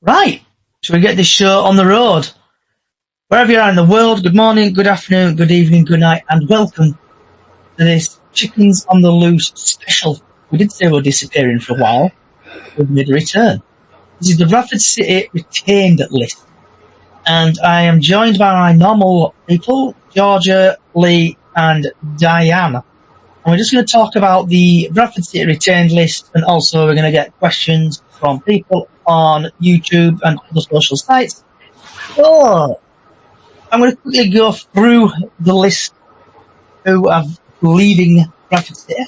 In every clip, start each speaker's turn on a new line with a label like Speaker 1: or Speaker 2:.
Speaker 1: Right, shall we get this show on the road? Wherever you are in the world, good morning, good afternoon, good evening, good night, and welcome to this Chickens on the Loose special. We did say we were disappearing for a while. We've made a return. This is the Bradford City retained list. And I am joined by my normal people, Georgia, Lee, and Diane. And we're just going to talk about the Bradford City retained list, and also we're going to get questions from people on YouTube and other social sites. So, I'm going to quickly go through the list who are leaving Bradford City.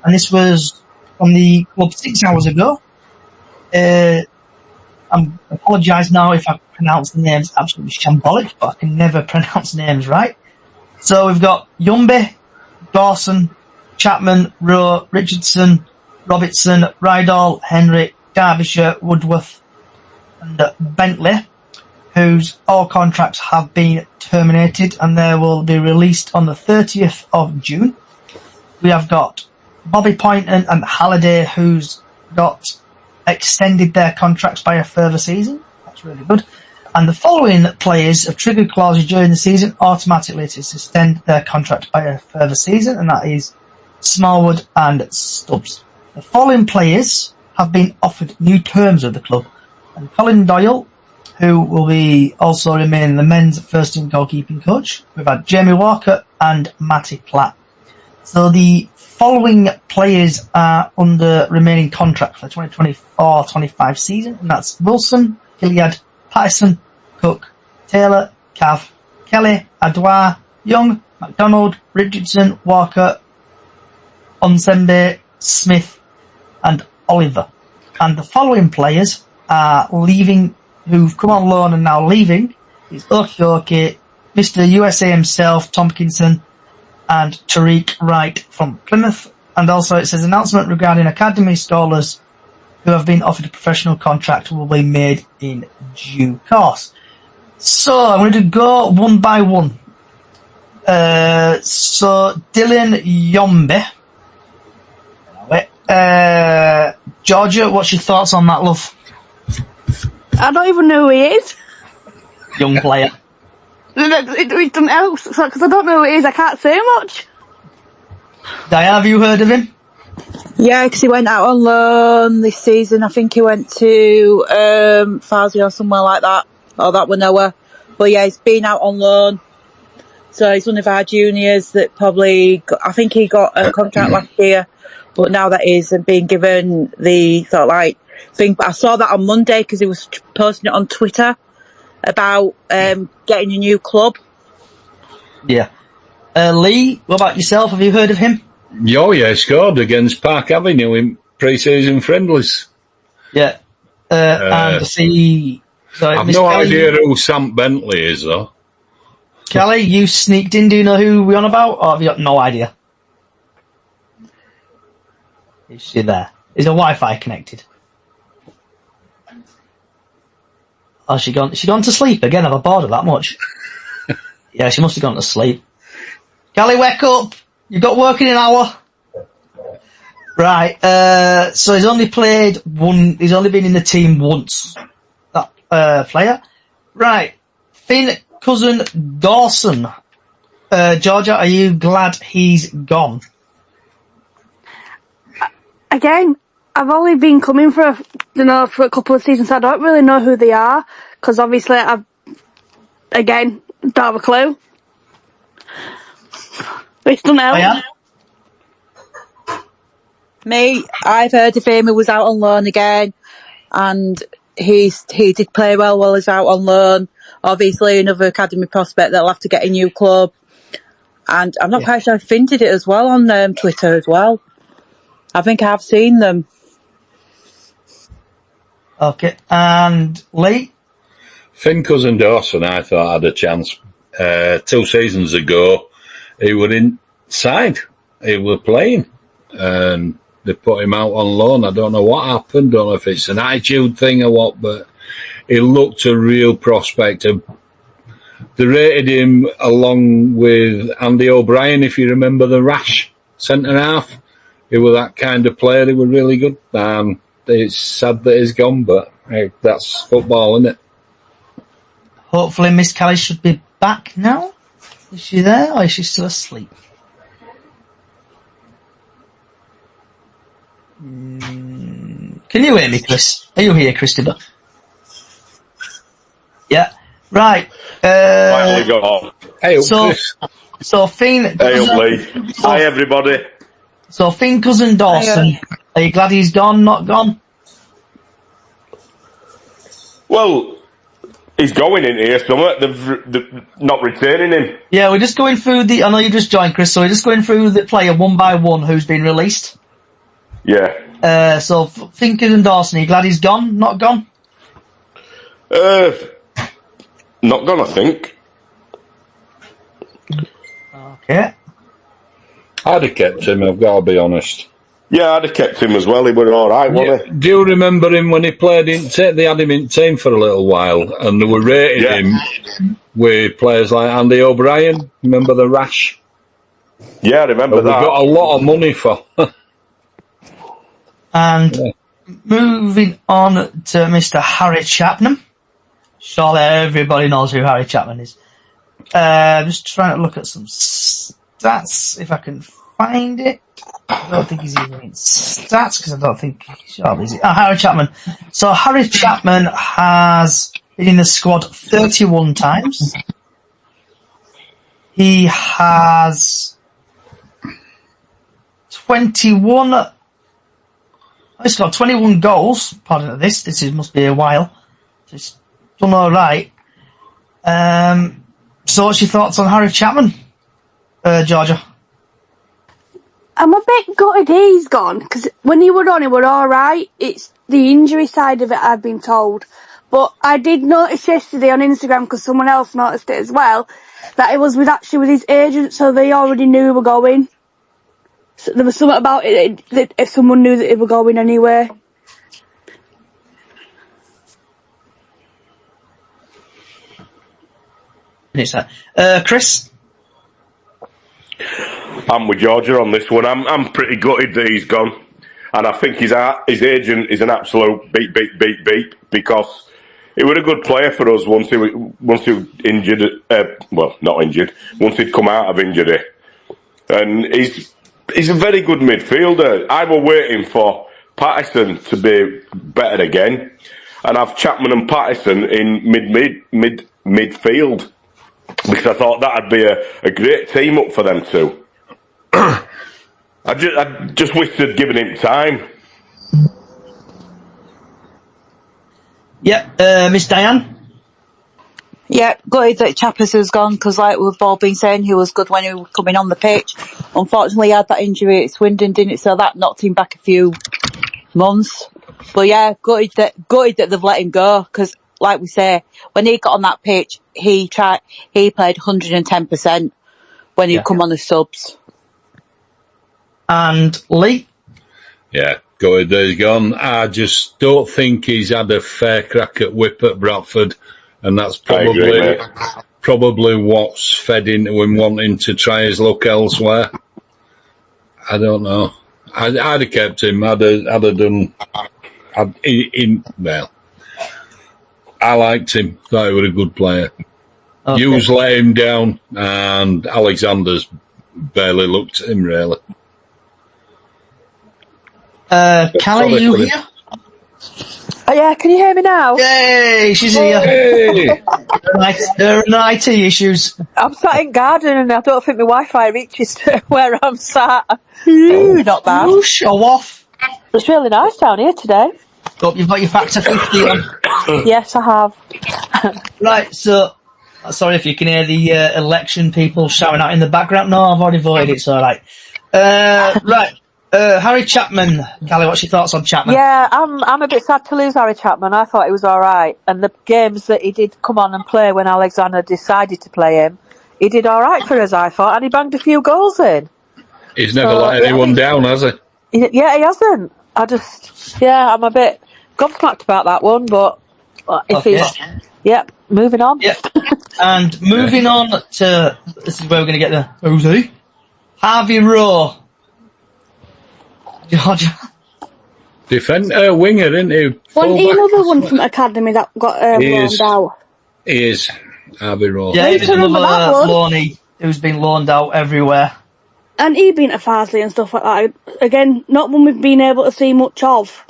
Speaker 1: And this was from the club 6 hours ago. I apologise now if I pronounce the names absolutely shambolic, but I can never pronounce names right. So we've got Yumby, Dawson, Chapman, Rowe, Richardson, Robertson, Rydall, Henry, Derbyshire, Woodworth, and Bentley, whose all contracts have been terminated and they will be released on the 30th of June. We have got Bobby Poynton and Halliday, who's got extended their contracts by a further season. That's really good. And the following players have triggered clauses during the season automatically to suspend their contract by a further season, and that is Smallwood and Stubbs. The following players have been offered new terms of the club. And Colin Doyle, who will be also remain the men's first team goalkeeping coach. We've had Jamie Walker and Matty Platt. So the following players are under remaining contract for the 2024-25 season, and that's Wilson, Hilliard, Patterson, Cook, Taylor, Cav, Kelly, Adwar, Young, McDonald, Richardson, Walker, Onsembe, Smith, and Oliver. And the following players are leaving, who've come on loan and now leaving, is Okioke, Mr. USA himself, Tompkinson, and Tariq Wright from Plymouth. And also it says announcement regarding academy scholars who have been offered a professional contract will be made in due course. So I'm going to go one by one. So Dylan Yombe. Georgia, what's your thoughts on that, love?
Speaker 2: I don't even know who he is.
Speaker 1: Young player.
Speaker 2: He's done else, because I don't know who he is, I can't say much.
Speaker 1: Diane, have you heard of him?
Speaker 3: Yeah, because he went out on loan this season. I think he went to Farsley or somewhere like that, or that one nowhere. But yeah, he's been out on loan. So he's one of our juniors that probably I think he got a contract last year, but now that is being given the sort of like thing. I saw that on Monday because he was posting it on Twitter about getting a new club.
Speaker 1: Yeah. Lee, what about yourself? Have you heard of him?
Speaker 4: Oh, yeah, he scored against Park Avenue in pre-season friendlies.
Speaker 1: Yeah. And see... So
Speaker 4: I've no idea who Sam Bentley is, though.
Speaker 1: Kelly, you sneaked in. Do you know who we're on about? Or have you got no idea? Is she there? Is her Wi-Fi connected? Oh, she gone to sleep again? Have I bored her that much? Yeah, she must have gone to sleep. Kelly, wake up! You've got work in an hour. Right, so he's only played he's only been in the team once. That player. Right. Finn Cousin Dawson. Georgia, are you glad he's gone?
Speaker 2: Again, I've only been coming for a couple of seasons, so I don't really know who they are, because obviously don't have a clue. It's done out.
Speaker 1: Oh, yeah?
Speaker 3: Me, I've heard of him. He was out on loan again, and he did play well while he's out on loan. Obviously, another academy prospect that'll have to get a new club. And I'm not quite sure if Finn did it as well on Twitter as well. I think I've seen them.
Speaker 1: Okay, and Lee?
Speaker 4: Finn Cousin Dawson, I thought had a chance. 2 seasons ago, he were inside. He were playing. And they put him out on loan. I don't know what happened. Don't know if it's an attitude thing or what, but he looked a real prospect. They rated him along with Andy O'Brien, if you remember the rash centre-half. He was that kind of player. He was really good. It's sad that he's gone, but Hey, that's football, isn't it?
Speaker 1: Hopefully Miss Kelly should be back now. Is she there or is she still asleep? Can you hear me, Chris? Are you here, Christopher? Yeah. Right.
Speaker 5: Finally got on.
Speaker 4: Hey,
Speaker 1: So,
Speaker 4: Chris.
Speaker 1: so Finn.
Speaker 5: Hey, up, Lee. Hi, everybody.
Speaker 1: So Finn Cousin Dawson. Are you glad he's gone? Not gone?
Speaker 5: Well, he's going in here somewhere. They're not returning him.
Speaker 1: Yeah, we're just going through the. I know you just joined, Chris. So we're just going through the player one by one who's been released.
Speaker 5: Yeah.
Speaker 1: So Finn Cousin Dawson. Are you glad he's gone? Not gone?
Speaker 5: Not gone, I think.
Speaker 1: Okay.
Speaker 4: I'd have kept him, I've got to be honest.
Speaker 5: Yeah, I'd have kept him as well. He was all right, wasn't he?
Speaker 4: Do you remember him when he played in team? They had him in team for a little while, and they were rating him with players like Andy O'Brien. Remember the Rash?
Speaker 5: Yeah, I remember
Speaker 4: We
Speaker 5: that.
Speaker 4: got a lot of money for.
Speaker 1: And moving on to Mr. Harry Chapman. Surely everybody knows who Harry Chapman is. Just trying to look at some stats, if I can find it. I don't think he's even in stats, because I don't think he's Harry Chapman. So Harry Chapman has been in the squad 31 times. He has 21... He's got 21 goals. Pardon this. Must be a while. It's done all right. So what's your thoughts on Harry Chapman, Georgia?
Speaker 2: I'm a bit gutted he's gone, because when he were on, he were alright. It's the injury side of it, I've been told. But I did notice yesterday on Instagram, because someone else noticed it as well, that it was actually with his agent, so they already knew he were going. So there was something about it that if someone knew that he were going anyway.
Speaker 1: Chris?
Speaker 5: I'm with Georgia on this one. I'm pretty gutted that he's gone. And I think his agent is an absolute beep, because he was a good player for us once he injured, well, not injured, once he'd come out of injury. And he's a very good midfielder. I was waiting for Patterson to be better again, and I've Chapman and Patterson in midfield, because I thought that'd be a great team up for them two. I just wish they'd given him time.
Speaker 1: Yep, Miss Diane?
Speaker 3: Yeah, gutted that Chappers has gone, because like we've all been saying, he was good when he was coming on the pitch. Unfortunately, he had that injury at Swindon, didn't it? So that knocked him back a few months. But yeah, gutted that they've let him go, because like we say, when he got on that pitch, he played 110% when he'd come on the subs.
Speaker 1: And Lee?
Speaker 4: Yeah, good that he's gone. I just don't think he's had a fair crack at whip at Bradford, and that's probably what's fed into him wanting to try his luck elsewhere. I don't know. I'd have kept him. I'd have done. Well, I liked him. Thought he was a good player.
Speaker 1: Okay.
Speaker 4: Hughes let him down, and Alexander's barely looked at him really.
Speaker 1: Callie, are you here?
Speaker 6: Oh yeah, can you hear me now?
Speaker 1: Yay, she's here.
Speaker 4: Hey!
Speaker 1: There are no IT issues.
Speaker 6: I'm sat in garden and I don't think my Wi-Fi reaches to where I'm sat. Ooh, not bad.
Speaker 1: Ooh, show off.
Speaker 6: It's really nice down here today.
Speaker 1: Hope you've got your factor 50 on.
Speaker 6: Yes, I have.
Speaker 1: Right, so, sorry if you can hear the election people shouting out in the background. No, I've already voted, it's alright. Right. Harry Chapman. Callie, what's your thoughts on Chapman?
Speaker 6: Yeah, I'm a bit sad to lose Harry Chapman. I thought he was alright. And the games that he did come on and play when Alexander decided to play him, he did alright for us, I thought, and he banged a few goals in.
Speaker 4: He's never let anyone down, has he?
Speaker 6: Yeah, he hasn't. I'm a bit gobsmacked about that one, but if he's... Yep, moving on.
Speaker 1: Yep. And moving on to... This is where we're going to get the... Who's he? Harvey Rowe. Georgia.
Speaker 4: Winger, isn't he?
Speaker 2: Wasn't he
Speaker 4: Fullback.
Speaker 2: another one from academy that got
Speaker 4: He
Speaker 2: loaned
Speaker 4: is.
Speaker 2: out?
Speaker 4: He is. Harvey Rowe.
Speaker 1: Yeah,
Speaker 2: I
Speaker 1: he
Speaker 2: used
Speaker 1: was
Speaker 2: to remember that
Speaker 1: another
Speaker 2: one.
Speaker 1: loanee who's been loaned out everywhere.
Speaker 2: And he been to Farsley and stuff like that. Again, not one we've been able to see much of.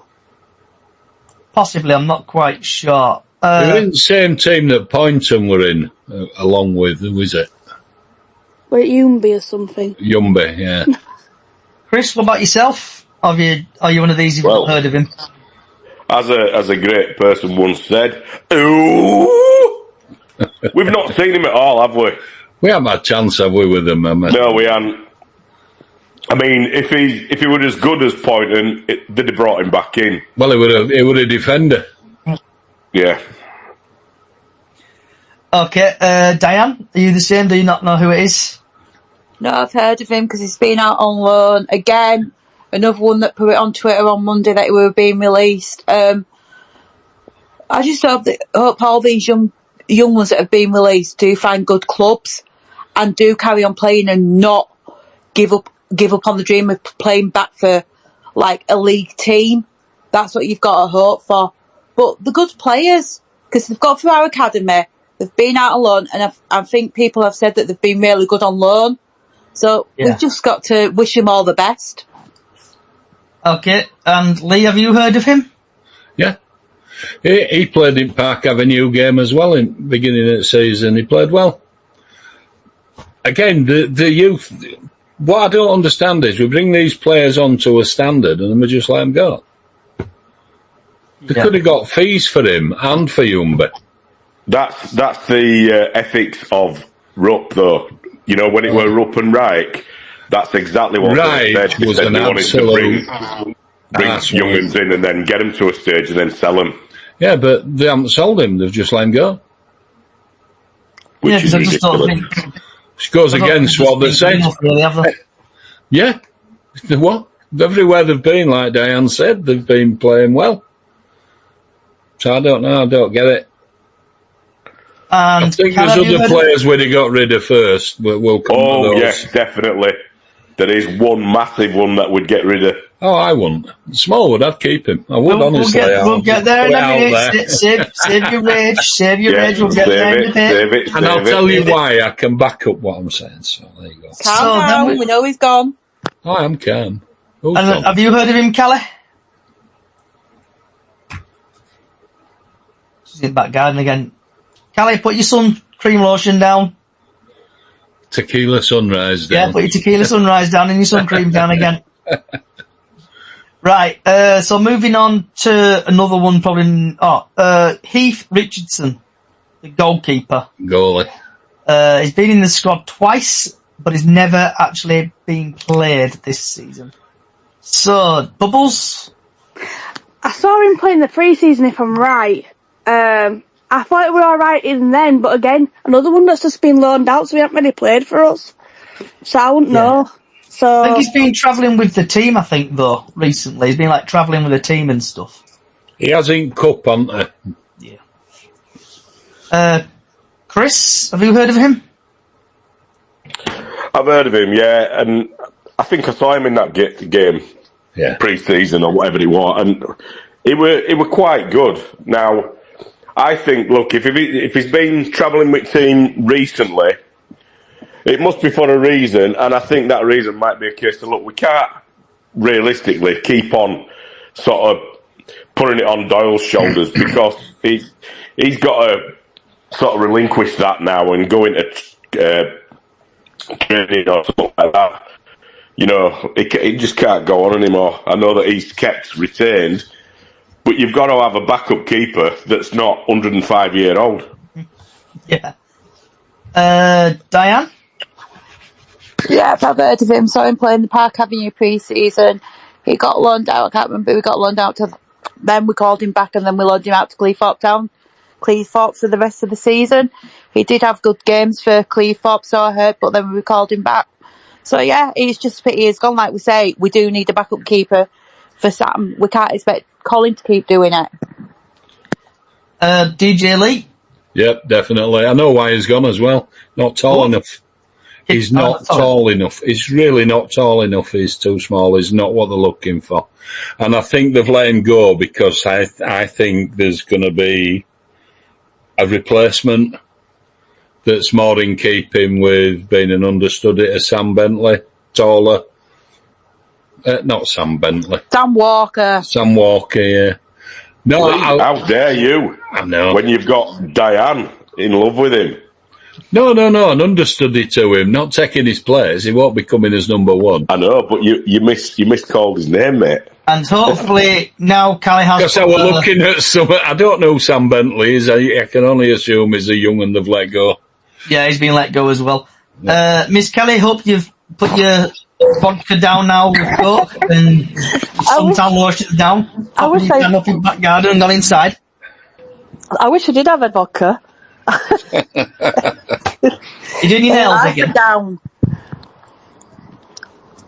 Speaker 1: Possibly, I'm not quite sure.
Speaker 4: They were in the same team that Poynton were in, along with, who was it?
Speaker 2: Were it Yumby or something?
Speaker 4: Yumby, yeah.
Speaker 1: Chris, what about yourself? Are you one of these who've
Speaker 5: Well,
Speaker 1: not heard of him?
Speaker 5: As a great person once said, ooh, we've not seen him at all, have we?
Speaker 4: We haven't had a chance, have we, with him?
Speaker 5: No, we haven't. I mean, if he were as good as Poynton, they'd have brought him back in.
Speaker 4: Well, he would a defender.
Speaker 5: Yeah.
Speaker 1: Okay, Diane, are you the same? Do you not know who it is?
Speaker 3: No, I've heard of him because he's been out on loan. Again, another one that put it on Twitter on Monday that he were being released. I just hope all these young ones that have been released do find good clubs and do carry on playing and not give up on the dream of playing back for like a league team. That's what you've got to hope for. But the good players, because they've got through our academy, they've been out on loan, and I think people have said that they've been really good on loan. So we've just got to wish them all the best.
Speaker 1: Okay, and Lee, have you heard of him?
Speaker 4: Yeah. He played in Park Avenue game as well in the beginning of the season. He played well. Again, the youth, what I don't understand is we bring these players on to a standard and then we just let them go. They could have got fees for him and for Yumba.
Speaker 5: That's the ethics of Rupp, though. You know, when it were Rupp and Reich, that's exactly what
Speaker 4: Reich
Speaker 5: they said.
Speaker 4: was
Speaker 5: They
Speaker 4: an
Speaker 5: wanted
Speaker 4: absolute
Speaker 5: to bring young'uns in and then get them to a stage and then sell them.
Speaker 4: Yeah, but they haven't sold him. They've just let him go.
Speaker 5: Which is
Speaker 1: I just don't
Speaker 5: ridiculous.
Speaker 1: think...
Speaker 4: Which goes against what they said.
Speaker 1: Really, have they?
Speaker 4: Yeah. What? Everywhere they've been, like Diane said, they've been playing well. So I don't know. I don't get it.
Speaker 1: And
Speaker 4: I think there's other players where they got rid of first, but we'll come to those.
Speaker 5: Oh, yes, definitely. There is one massive one that would get rid of.
Speaker 4: Oh, I wouldn't. Smallwood, I'd keep him. I would, honestly.
Speaker 1: We'll get there in a minute. Save your rage. Save your rage. We'll get there in a bit.
Speaker 4: And I'll tell you why. I can back up what I'm saying. So there you go.
Speaker 3: Calm down. We know he's gone.
Speaker 4: I am calm.
Speaker 1: And have you heard of him, Callie? She's in the back garden again. Callie, put your sun cream lotion down.
Speaker 4: Tequila sunrise down.
Speaker 1: Yeah, put your tequila sunrise down and your sun cream down again. Right, so moving on to another one probably... Heath Richardson, the goalkeeper.
Speaker 4: Goalie.
Speaker 1: He's been in the squad twice, but he's never actually been played this season. So, Bubbles?
Speaker 2: I saw him playing the pre-season, if I'm right. I thought it were alright in then, but again, another one that's just been loaned out, so he hasn't really played for us. So I wouldn't know. So
Speaker 1: I think he's been travelling with the team, I think, though, recently. He's been, travelling with the team and stuff.
Speaker 4: He has in cup, hasn't
Speaker 1: he? Yeah. Chris, have you heard of him?
Speaker 5: I've heard of him, yeah, and I think I saw him in that game, pre-season or whatever it was, and it were quite good. Now, I think, look, if he's been travelling with team recently, it must be for a reason, and I think that reason might be a case of, look, we can't realistically keep on sort of putting it on Doyle's shoulders because he's got to sort of relinquish that now and go into training or something like that. You know, it just can't go on anymore. I know that he's kept retained, but you've got to have a backup keeper that's not 105-year-old.
Speaker 1: Yeah. Diane?
Speaker 3: Yeah, I've heard of him. Saw him playing the Park Avenue pre-season. He got loaned out. I can't remember. We got loaned out to. Then we called him back, and then we loaned him out to Cleethorpes for the rest of the season. He did have good games for Cleethorpes, so I heard. But then we called him back. So yeah, he's just a pity he's gone. Like we say, we do need a backup keeper for Sam. We can't expect Colin to keep doing it.
Speaker 1: DJ Lee?
Speaker 4: Yep, definitely. I know why he's gone as well. Not tall enough. He's not tall enough. He's really not tall enough. He's too small. He's not what they're looking for. And I think they've let him go because I think there's going to be a replacement that's more in keeping with being an understudy to Sam Bentley, taller. Not Sam Bentley.
Speaker 3: Sam Walker.
Speaker 4: Sam Walker, yeah. No,
Speaker 5: how dare you?
Speaker 4: I know.
Speaker 5: When you've got Diane in love with him.
Speaker 4: No, an understudy to him, not taking his place. He won't be coming as number one.
Speaker 5: I know, but you miscalled his name, mate.
Speaker 1: And hopefully now Callie has...
Speaker 4: Because I was looking at some... I don't know who Sam Bentley is. I can only assume he's a young and they've let go.
Speaker 1: Yeah, he's been let go as well. Yeah. Miss Kelly, hope you've put your vodka down now with Coke and suntan lotion down.
Speaker 6: I wish I...
Speaker 1: Stand up in the back garden and gone inside.
Speaker 6: I wish I did have a vodka.
Speaker 1: You're doing your nails again?
Speaker 3: Down.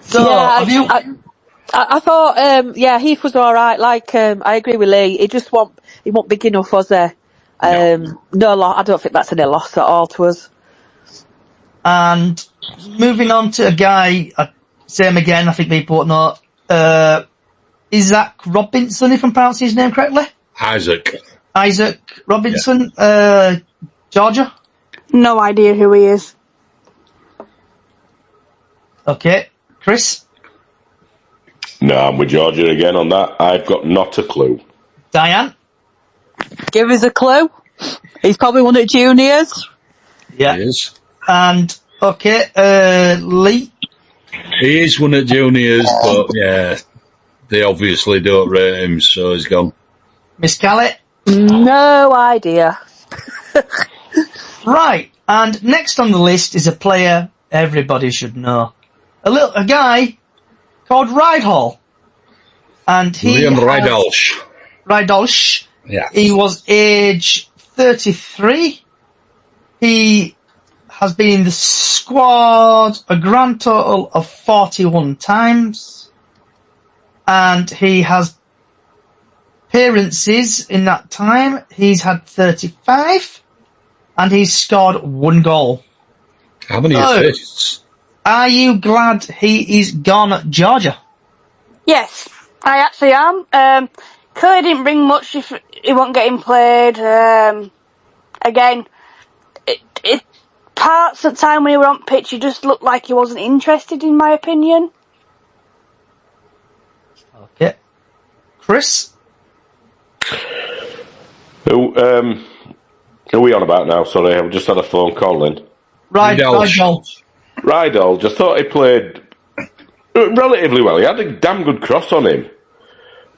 Speaker 1: So,
Speaker 6: yeah,
Speaker 1: have you...
Speaker 6: I thought, Heath was alright. Like, I agree with Lee. He wasn't big enough, was he? No loss. I don't think that's any loss at all to us.
Speaker 1: And moving on to a guy, same again, I think people won't know, Isaac Robinson, if I'm pronouncing his name correctly? Isaac Robinson, Georgia?
Speaker 2: No idea who he is.
Speaker 1: Okay. Chris?
Speaker 5: No, I'm with Georgia again on that. I've got not a clue.
Speaker 1: Diane?
Speaker 3: Give us a clue. He's probably one of the juniors.
Speaker 1: Yeah.
Speaker 4: He is.
Speaker 1: And, okay, Lee?
Speaker 4: He is one of the juniors, but yeah, they obviously don't rate him, so he's gone.
Speaker 1: Miss Callie?
Speaker 6: No idea.
Speaker 1: Right, and next on the list is a player everybody should know. A guy called Rydhall. And
Speaker 4: Liam
Speaker 1: Rydalsh.
Speaker 4: Yeah.
Speaker 1: He was age 33. He has been in the squad a grand total of 41 times. And he has appearances in that time. He's had 35. And he's scored 1 goal.
Speaker 4: How many assists?
Speaker 1: Are you glad he is gone, Georgia?
Speaker 2: Yes, I actually am. Curly didn't bring much if he wasn't getting played. Again, it parts of the time when he were on pitch, he just looked like he wasn't interested, in my opinion.
Speaker 1: Okay. Chris?
Speaker 5: Who are we on about now? Sorry, I've just had a phone call in.
Speaker 1: Rydalsh.
Speaker 5: Rydalsh, I thought he played relatively well. He had a damn good cross on him.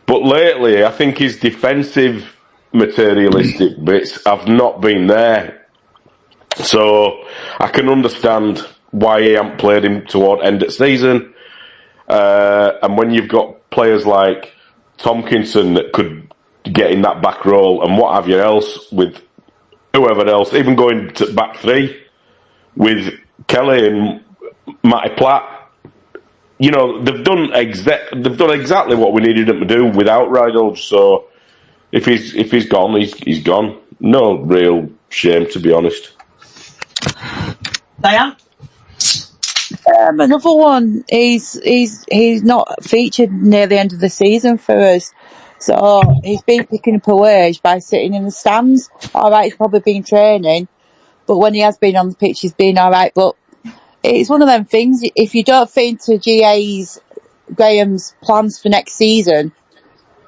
Speaker 5: But lately, I think his defensive materialistic bits have not been there. So I can understand why he hasn't played him toward end of season. And when you've got players like Tompkinson that could get in that back role and what have you else with whoever else, even going to back three with Kelly and Matty Platt, you know, they've done exactly what we needed them to do without Rydalsh. So if he's gone, he's gone. No real shame, to be honest.
Speaker 1: Diane?
Speaker 3: Another one. He's not featured near the end of the season for us. So he's been picking up a wage by sitting in the stands. Alright, he's probably been training, but when he has been on the pitch, he's been alright. But it's one of them things, if you don't fit into Graham's plans for next season,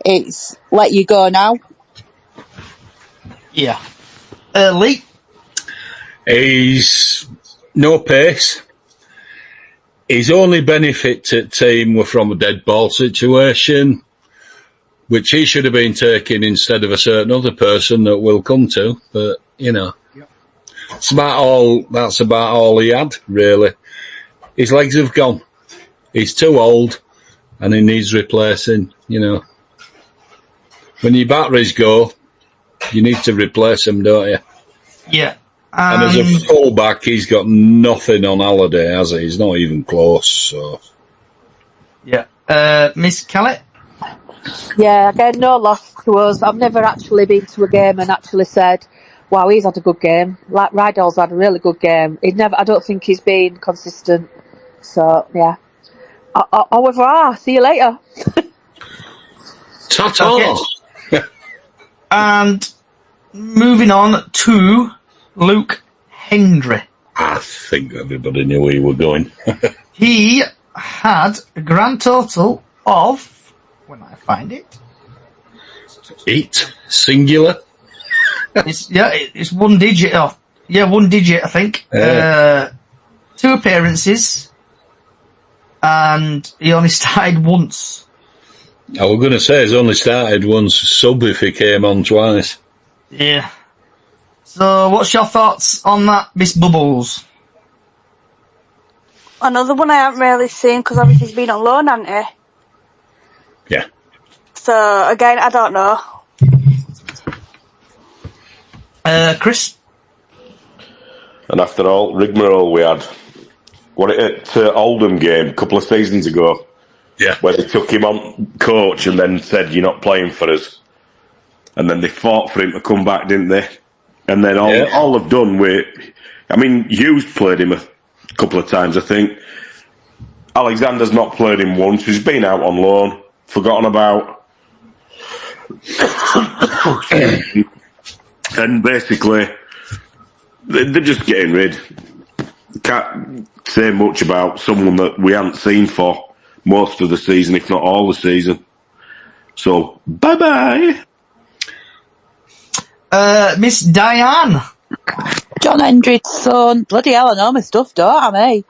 Speaker 3: it's let you go now.
Speaker 1: Yeah. Lee?
Speaker 4: He's no pace. His only benefit to the team were from a dead ball situation, which he should have been taking instead of a certain other person that we'll come to. But, you know, that's about all he had, really. His legs have gone. He's too old and he needs replacing, you know. When your batteries go, you need to replace them, don't you?
Speaker 1: Yeah.
Speaker 4: And as a fullback, he's got nothing on holiday, has he? He's not even close, so.
Speaker 1: Yeah. Miss Kelly?
Speaker 6: Yeah, again, no loss to us. I've never actually been to a game and actually said, wow, he's had a good game. Like Rydell's had a really good game. I don't think he's been consistent. So yeah. Au revoir. See you later.
Speaker 4: Ta-ta!
Speaker 1: Okay. And moving on to Luke Hendry.
Speaker 4: I think everybody knew where you were going.
Speaker 1: He had a grand total of, when I find it,
Speaker 4: 8, singular.
Speaker 1: it's one digit. Oh, yeah, one digit, I think. 2 appearances, and he only started once.
Speaker 4: I was going to say he's only started once, sub if he came on twice.
Speaker 1: Yeah. So, what's your thoughts on that, Miss Bubbles?
Speaker 2: Another one I haven't really seen because obviously he's been on loan, hasn't he?
Speaker 4: Yeah.
Speaker 2: So, again, I don't know.
Speaker 1: Chris?
Speaker 5: And after all rigmarole we had, at Oldham game a couple of seasons ago,
Speaker 4: Yeah.
Speaker 5: where they took him on coach and then said, you're not playing for us. And then they fought for him to come back, didn't they? And then all they've done with, I mean, Hughes played him a couple of times, I think. Alexander's not played him once. He's been out on loan, forgotten about. And basically, they're just getting rid. Can't say much about someone that we haven't seen for most of the season, if not all the season. So, bye-bye.
Speaker 1: Miss Diane?
Speaker 3: John Hendry's son. Bloody hell, I know my stuff, don't I?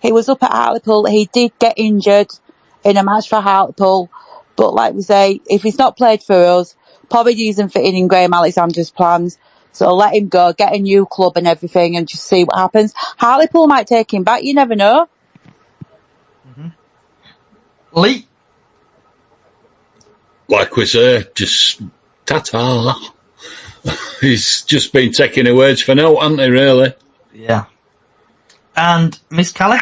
Speaker 3: He was up at Hartlepool. He did get injured in a match for Hartlepool. But like we say, if he's not played for us, probably isn't fitting in Graham Alexander's plans. So let him go, get a new club and everything, and just see what happens. Hartlepool might take him back, you never know.
Speaker 1: Lee?
Speaker 4: Like we say, just ta-ta. He's just been taking a words for now, hasn't he, really?
Speaker 1: Yeah. And Miss Callie?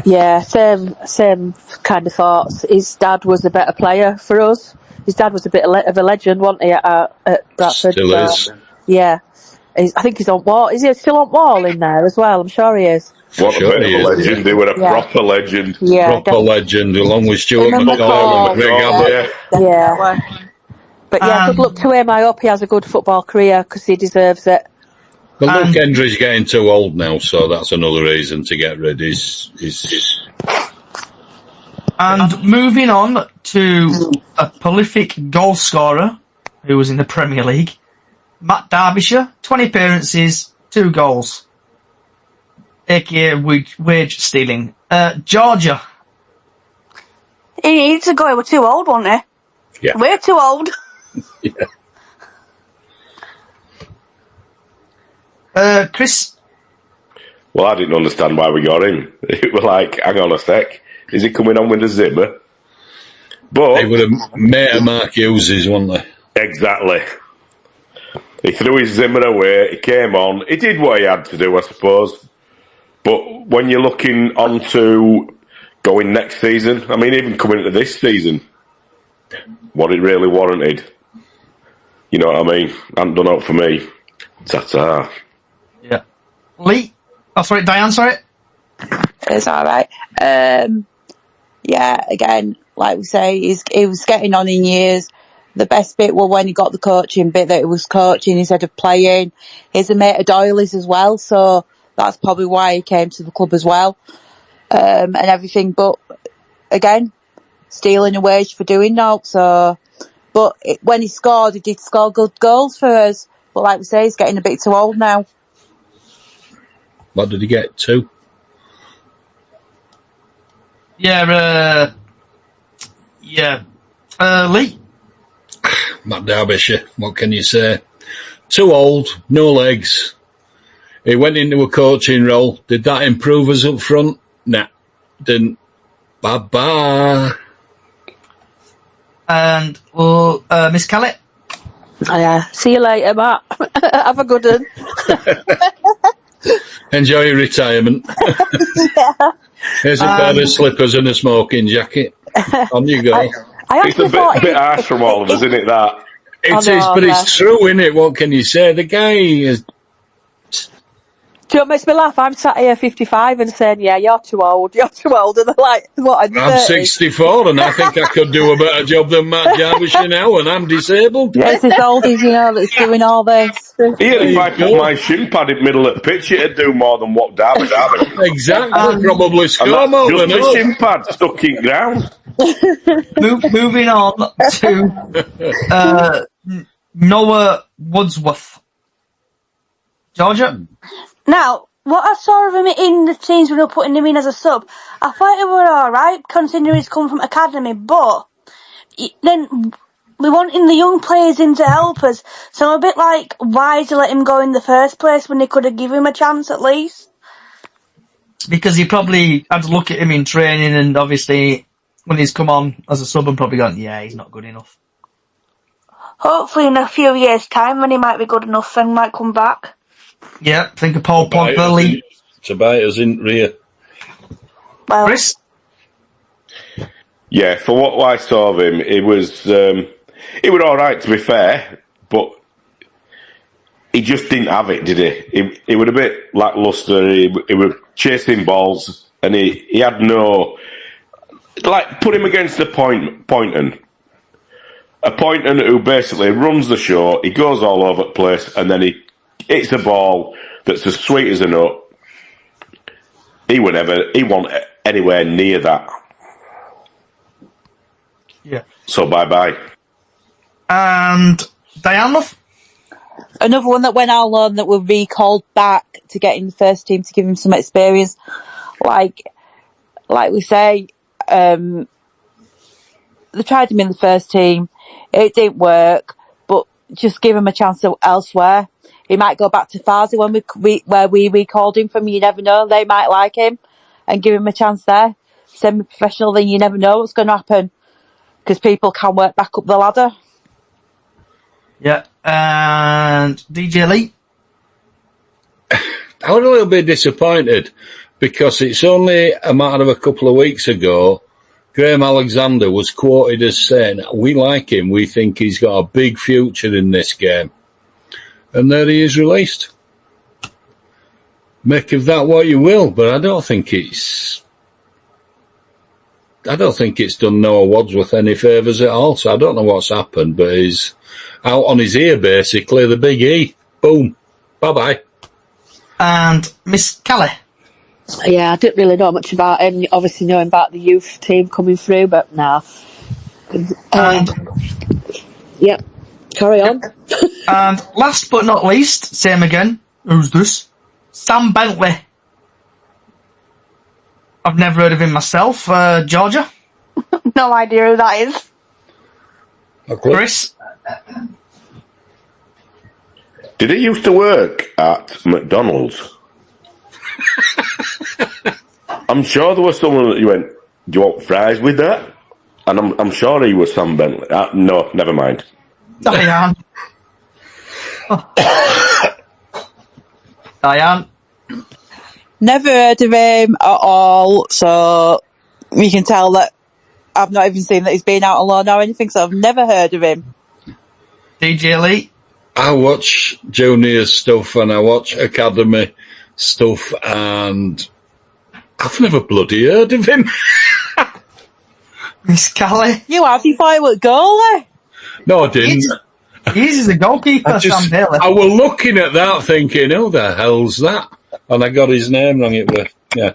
Speaker 6: Yeah, same kind of thoughts. His dad was a better player for us. His dad was a bit of a legend, wasn't he, at Bradford?
Speaker 4: Still is.
Speaker 6: Yeah. I think he's on wall. Is he still on wall in there as well? I'm sure he is.
Speaker 5: What a bit of a legend. They were a
Speaker 6: Yeah.
Speaker 5: proper legend.
Speaker 6: Yeah,
Speaker 4: Proper legend, along with Stuart
Speaker 3: Remember
Speaker 4: McCall and
Speaker 3: McCall?
Speaker 4: Greg Abbott.
Speaker 6: yeah. But yeah, good luck to him. I hope he has a good football career because he deserves it.
Speaker 4: But Luke Hendry's getting too old now, so that's another reason to get rid.
Speaker 1: And moving on to a prolific goal scorer who was in the Premier League, Matt Derbyshire, 20 appearances, 2 goals, aka wage stealing. Georgia.
Speaker 2: He needs to go. We're too old, wasn't he?
Speaker 4: Yeah.
Speaker 2: We're too old.
Speaker 4: Yeah.
Speaker 1: Chris?
Speaker 5: Well, I didn't understand why we got him. It was like, hang on a sec, is he coming on with a Zimmer? But
Speaker 4: They would have made a Mark Hughes, wouldn't they?
Speaker 5: exactly. He threw his Zimmer away, he came on, he did what he had to do, I suppose. But when you're looking on to going next season, I mean, even coming into this season, what it really warranted. You know what I mean? Hadn't done out for me. Ta-ta.
Speaker 1: Yeah. Lee? Oh, sorry, Diane, sorry.
Speaker 3: It's alright. Yeah, again, like we say, he was getting on in years. The best bit was when he got the coaching bit, that he was coaching instead of playing. He's a mate of Doyley's as well, so that's probably why he came to the club as well, and everything. But again, stealing a wage for doing that. So, but when he scored, he did score good goals for us. But like we say, he's getting a bit too old now.
Speaker 4: What did he get? 2?
Speaker 1: Yeah, Lee?
Speaker 4: Matt Derbyshire, what can you say? Too old, no legs. He went into a coaching role. Did that improve us up front? Nah, didn't. Bye-bye.
Speaker 1: And Miss Callie?
Speaker 6: Yeah. See you later, Matt. Have a good one.
Speaker 4: Enjoy your retirement.
Speaker 6: Yeah.
Speaker 4: Here's a pair of slippers and a smoking jacket. On you go.
Speaker 6: I
Speaker 5: It's
Speaker 6: actually thought
Speaker 5: a bit harsh from all of us, isn't it, that?
Speaker 4: It is, but it's true, isn't it? What can you say? The guy is...
Speaker 6: Do you know what makes me laugh? I'm sat here 55 and saying, yeah, you're too old, and they're like, what, I'm 30?
Speaker 4: 64 and I think I could do a better job than Matt Jarvisher now, and I'm disabled.
Speaker 3: It's his oldies, that's doing all this.
Speaker 5: Here, if I put my shin pad in the middle of the pitch, it'd do more than what Darby.
Speaker 4: Exactly, probably score
Speaker 5: And
Speaker 4: more
Speaker 5: that's
Speaker 4: than
Speaker 5: just
Speaker 4: us.
Speaker 5: the shin pad stuck in ground.
Speaker 1: Moving on to Noah Woodsworth. Georgia?
Speaker 2: Now, what I saw of him in the teams when we were putting him in as a sub, I thought it were alright, considering he's come from academy, but then we wanting the young players in to help us, so I'm a bit like, why did you let him go in the first place when they could have given him a chance at least?
Speaker 1: Because he probably had to look at him in training, and obviously when he's come on as a sub and probably gone, yeah, he's not good enough.
Speaker 2: Hopefully in a few years' time when he might be good enough and might come back.
Speaker 1: Yeah, think of Paul Pogba, Lee.
Speaker 4: Tobias in rear.
Speaker 2: Well,
Speaker 1: Chris?
Speaker 5: Yeah, for what I saw of him, it was alright to be fair, but he just didn't have it, did he? He was a bit lacklustre. He was chasing balls, and he had no, like, put him against the Poynton. A Poynton who basically runs the show. He goes all over the place, and then he hits a ball that's as sweet as a nut. He wasn't anywhere near that.
Speaker 1: Yeah.
Speaker 5: So bye-bye.
Speaker 1: And Diane Love?
Speaker 3: Another one that went out on loan that were recalled back to get in the first team to give him some experience. Like we say, they tried him in the first team. It didn't work, but just give him a chance elsewhere. He might go back to Farsi where we recalled him from. You never know. They might like him and give him a chance there. Semi-professional, then you never know what's going to happen because people can work back up the ladder.
Speaker 1: Yeah. And DJ Lee?
Speaker 4: I was a little bit disappointed because it's only a matter of a couple of weeks ago Graham Alexander was quoted as saying, we like him, we think he's got a big future in this game. And there he is released. Make of that what you will, but I don't think it's done Noah Wadsworth any favours at all, so I don't know what's happened, but he's out on his ear basically, the big E. Boom. Bye-bye.
Speaker 1: And Miss Kelly?
Speaker 6: Yeah, I didn't really know much about him. Obviously knowing about the youth team coming through, but nah. Yep. Carry on.
Speaker 1: And last but not least, same again. Who's this? Sam Bentley. I've never heard of him myself. Georgia?
Speaker 2: no idea who that is.
Speaker 4: Okay.
Speaker 1: Chris?
Speaker 5: Did he used to work at McDonald's? I'm sure there was someone that you went, do you want fries with that? And I'm sure he was Sam Bentley. No, never mind.
Speaker 1: Diane? Diane?
Speaker 3: Never heard of him at all, so you can tell that I've not even seen that he's been out on loan or anything, so I've never heard of him.
Speaker 1: DJ Lee?
Speaker 4: I watch junior stuff and I watch academy stuff and I've never bloody heard of him.
Speaker 1: Miss Kelly?
Speaker 3: You have? You thought he was goalie?
Speaker 4: No, I didn't.
Speaker 1: He's the goalkeeper, Sam Bailey.
Speaker 4: I was looking at that thinking, who the hell's that? And I got his name wrong. It was, yeah.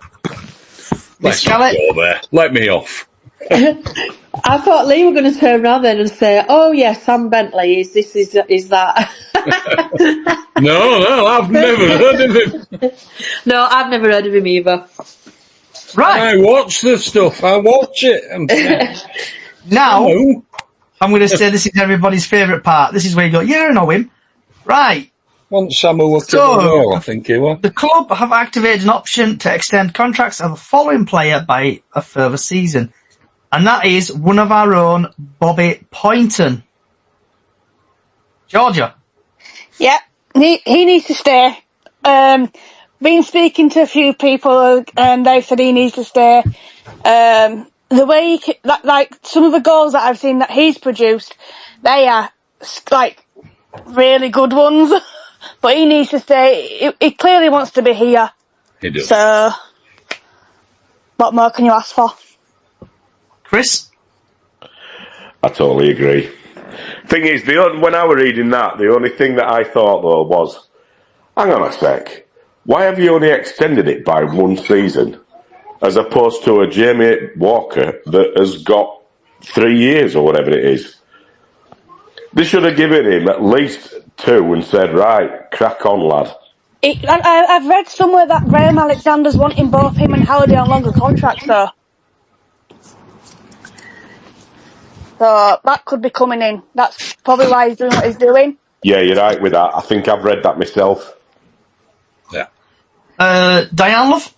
Speaker 1: Miss Kelly?
Speaker 4: Go there. Let me off.
Speaker 6: I thought Lee were going to turn around then and say, "Oh yes, Sam Bentley is that?"
Speaker 4: No, I've never heard of him.
Speaker 6: No, I've never heard of him either.
Speaker 1: Right.
Speaker 4: I watch the stuff. I watch it. And
Speaker 1: Now,
Speaker 4: no.
Speaker 1: I'm going to say this is everybody's favourite part. This is where you go, yeah, I know him. Right.
Speaker 4: Once Samuel I think he was.
Speaker 1: The club have activated an option to extend contracts of the following player by a further season. And that is one of our own, Bobby Poynton. Georgia?
Speaker 2: Yeah, he needs to stay. Been speaking to a few people and they said he needs to stay. The way like some of the goals that I've seen that he's produced, they are like, really good ones. But he needs to stay. He clearly wants to be here.
Speaker 4: He does.
Speaker 2: So, what more can you ask for?
Speaker 1: Chris?
Speaker 5: I totally agree. Thing is, when I was reading that, the only thing that I thought, though, was, hang on a sec, why have you only extended it by 1 season, as opposed to a Jamie Walker that has got 3 years or whatever it is? They should have given him at least 2 and said, right, crack on, lad.
Speaker 2: I've read somewhere that Graham Alexander's wanting both him and Halliday on longer contracts, though. So that could be coming in. That's probably why he's doing what he's doing.
Speaker 5: Yeah, you're right with that. I think I've read that myself.
Speaker 4: Yeah.
Speaker 1: Diane, love?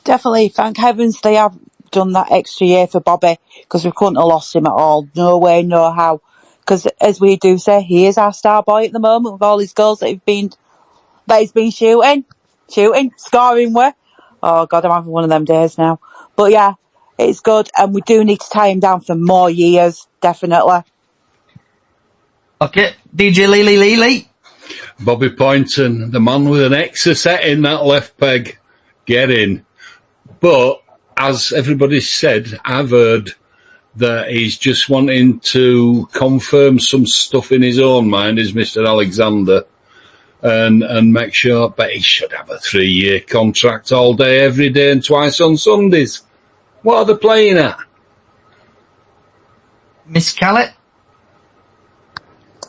Speaker 3: Definitely, thank heavens they have done that extra year for Bobby, because we couldn't have lost him at all. No way, no how. Because as we do say, he is our star boy at the moment with all his goals that he's been shooting, scoring with. Oh God, I'm having one of them days now. But yeah, it's good, and we do need to tie him down for more years, definitely.
Speaker 1: Okay, DJ Lee.
Speaker 4: Bobby Poynton, the man with an extra set in that left peg. Get in. But, as everybody said, I've heard that he's just wanting to confirm some stuff in his own mind, is Mr. Alexander, and make sure, but he should have a 3-year contract all day, every day, and twice on Sundays. What are they playing at?
Speaker 1: Miss Callett?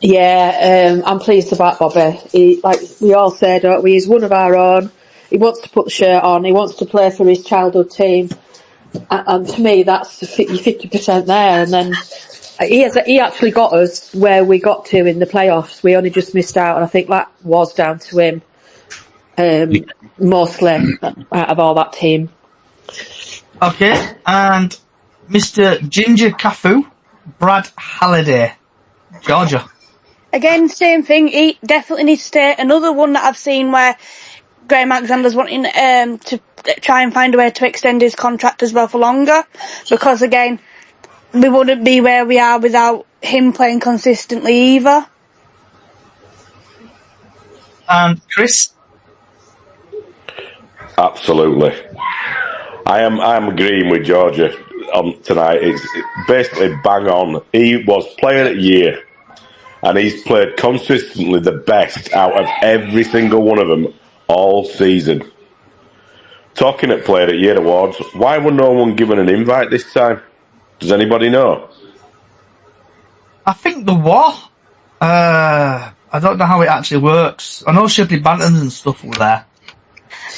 Speaker 6: Yeah, I'm pleased about Bobby. He, like we all say, don't we? He's one of our own. He wants to put the shirt on. He wants to play for his childhood team. And to me, that's 50% there. And then he actually got us where we got to in the playoffs. We only just missed out, and I think that was down to him, mostly out of all that team.
Speaker 1: Okay, and Mr. Ginger Cafu, Brad Halliday, Georgia.
Speaker 2: Again, same thing. He definitely needs to stay. Another one that I've seen where Graham Alexander's wanting to try and find a way to extend his contract as well for longer, because again, we wouldn't be where we are without him playing consistently either.
Speaker 1: And Chris?
Speaker 5: Absolutely. I am agreeing with Georgia on tonight. It's basically bang on. He was player of the year, and he's played consistently the best out of every single one of them all season. Talking at Player of the Year awards, why were no one given an invite this time? Does anybody know?
Speaker 1: I think there was. I don't know how it actually works. I know Shipley Bantons and stuff were there.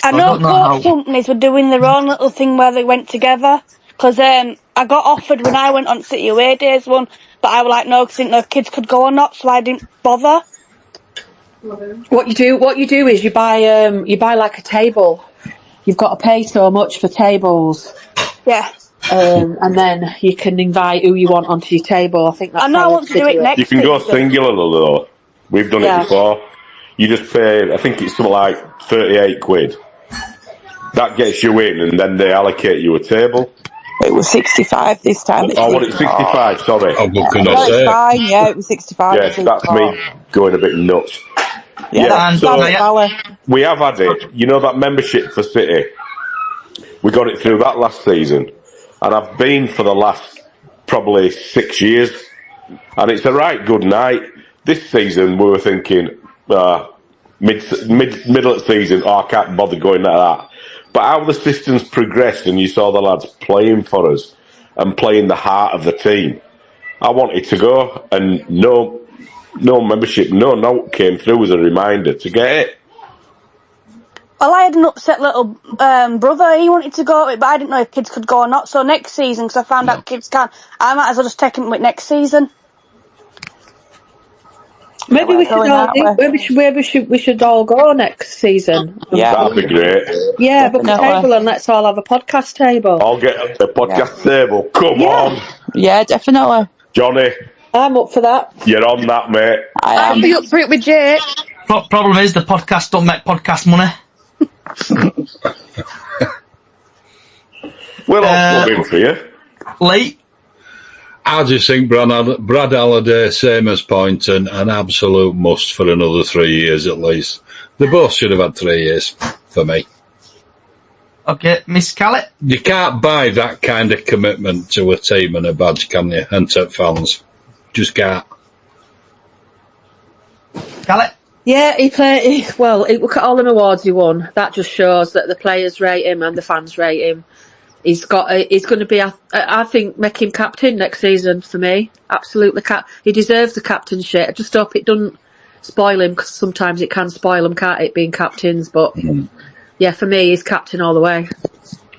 Speaker 2: I know coach companies were doing their own little thing where they went together. Because I got offered when I went on City Away Days one, but I was like, no, because I didn't know if kids could go or not, so I didn't bother.
Speaker 6: What you do is you buy like a table. You've got to pay so much for tables.
Speaker 2: Yeah.
Speaker 6: And then you can invite who you want onto your table. I think that's
Speaker 2: I know I want to do it next.
Speaker 5: You can go singular though. We've done it before. You just pay, I think it's something like 38 quid. That gets you in, and then they allocate you a table.
Speaker 3: It was 65 this time.
Speaker 5: Oh, what, it's 65, sorry.
Speaker 4: Oh, what can I
Speaker 3: No,
Speaker 4: say?
Speaker 3: it's fine, yeah, it was 65.
Speaker 5: Yes, that's me going a bit nuts.
Speaker 3: Yeah,
Speaker 5: so we have had it. You know that membership for City? We got it through that last season. And I've been for the last probably 6 years. And it's a right good night. This season we were thinking, middle of the season, I can't bother going to that. But how the system's progressed and you saw the lads playing for us and playing the heart of the team, I wanted to go, and no membership, no note came through as a reminder to get it.
Speaker 2: Well, I had an upset little brother. He wanted to go, but I didn't know if kids could go or not. So next season, because I found out kids can't, I might as well just take him with next season.
Speaker 6: Maybe we should all go next season.
Speaker 3: Yeah,
Speaker 5: that'd be great.
Speaker 6: Yeah, book a table and let's all have a podcast table.
Speaker 5: I'll get a podcast table. Come on.
Speaker 3: Yeah, definitely.
Speaker 5: Johnny.
Speaker 6: I'm up for that.
Speaker 5: You're on that, mate.
Speaker 2: I'll be up for it with Jake.
Speaker 1: Problem is, the podcast don't make podcast money.
Speaker 5: We'll all plug in for you.
Speaker 1: Lee?
Speaker 4: I just think Brad Halliday, same as Poynton, an absolute must for another 3 years at least. They both should have had 3 years for me.
Speaker 1: Okay, Miss Callett?
Speaker 4: You can't buy that kind of commitment to a team and a badge, can you? And to fans. Just can't.
Speaker 1: Callett?
Speaker 6: Yeah, look at all them awards he won. That just shows that the players rate him and the fans rate him. He's going to be, I think, make him captain next season for me. Absolutely. He deserves the captainship. I just hope it doesn't spoil him, because sometimes it can spoil him, can't it, being captains? But, yeah, for me, he's captain all the way.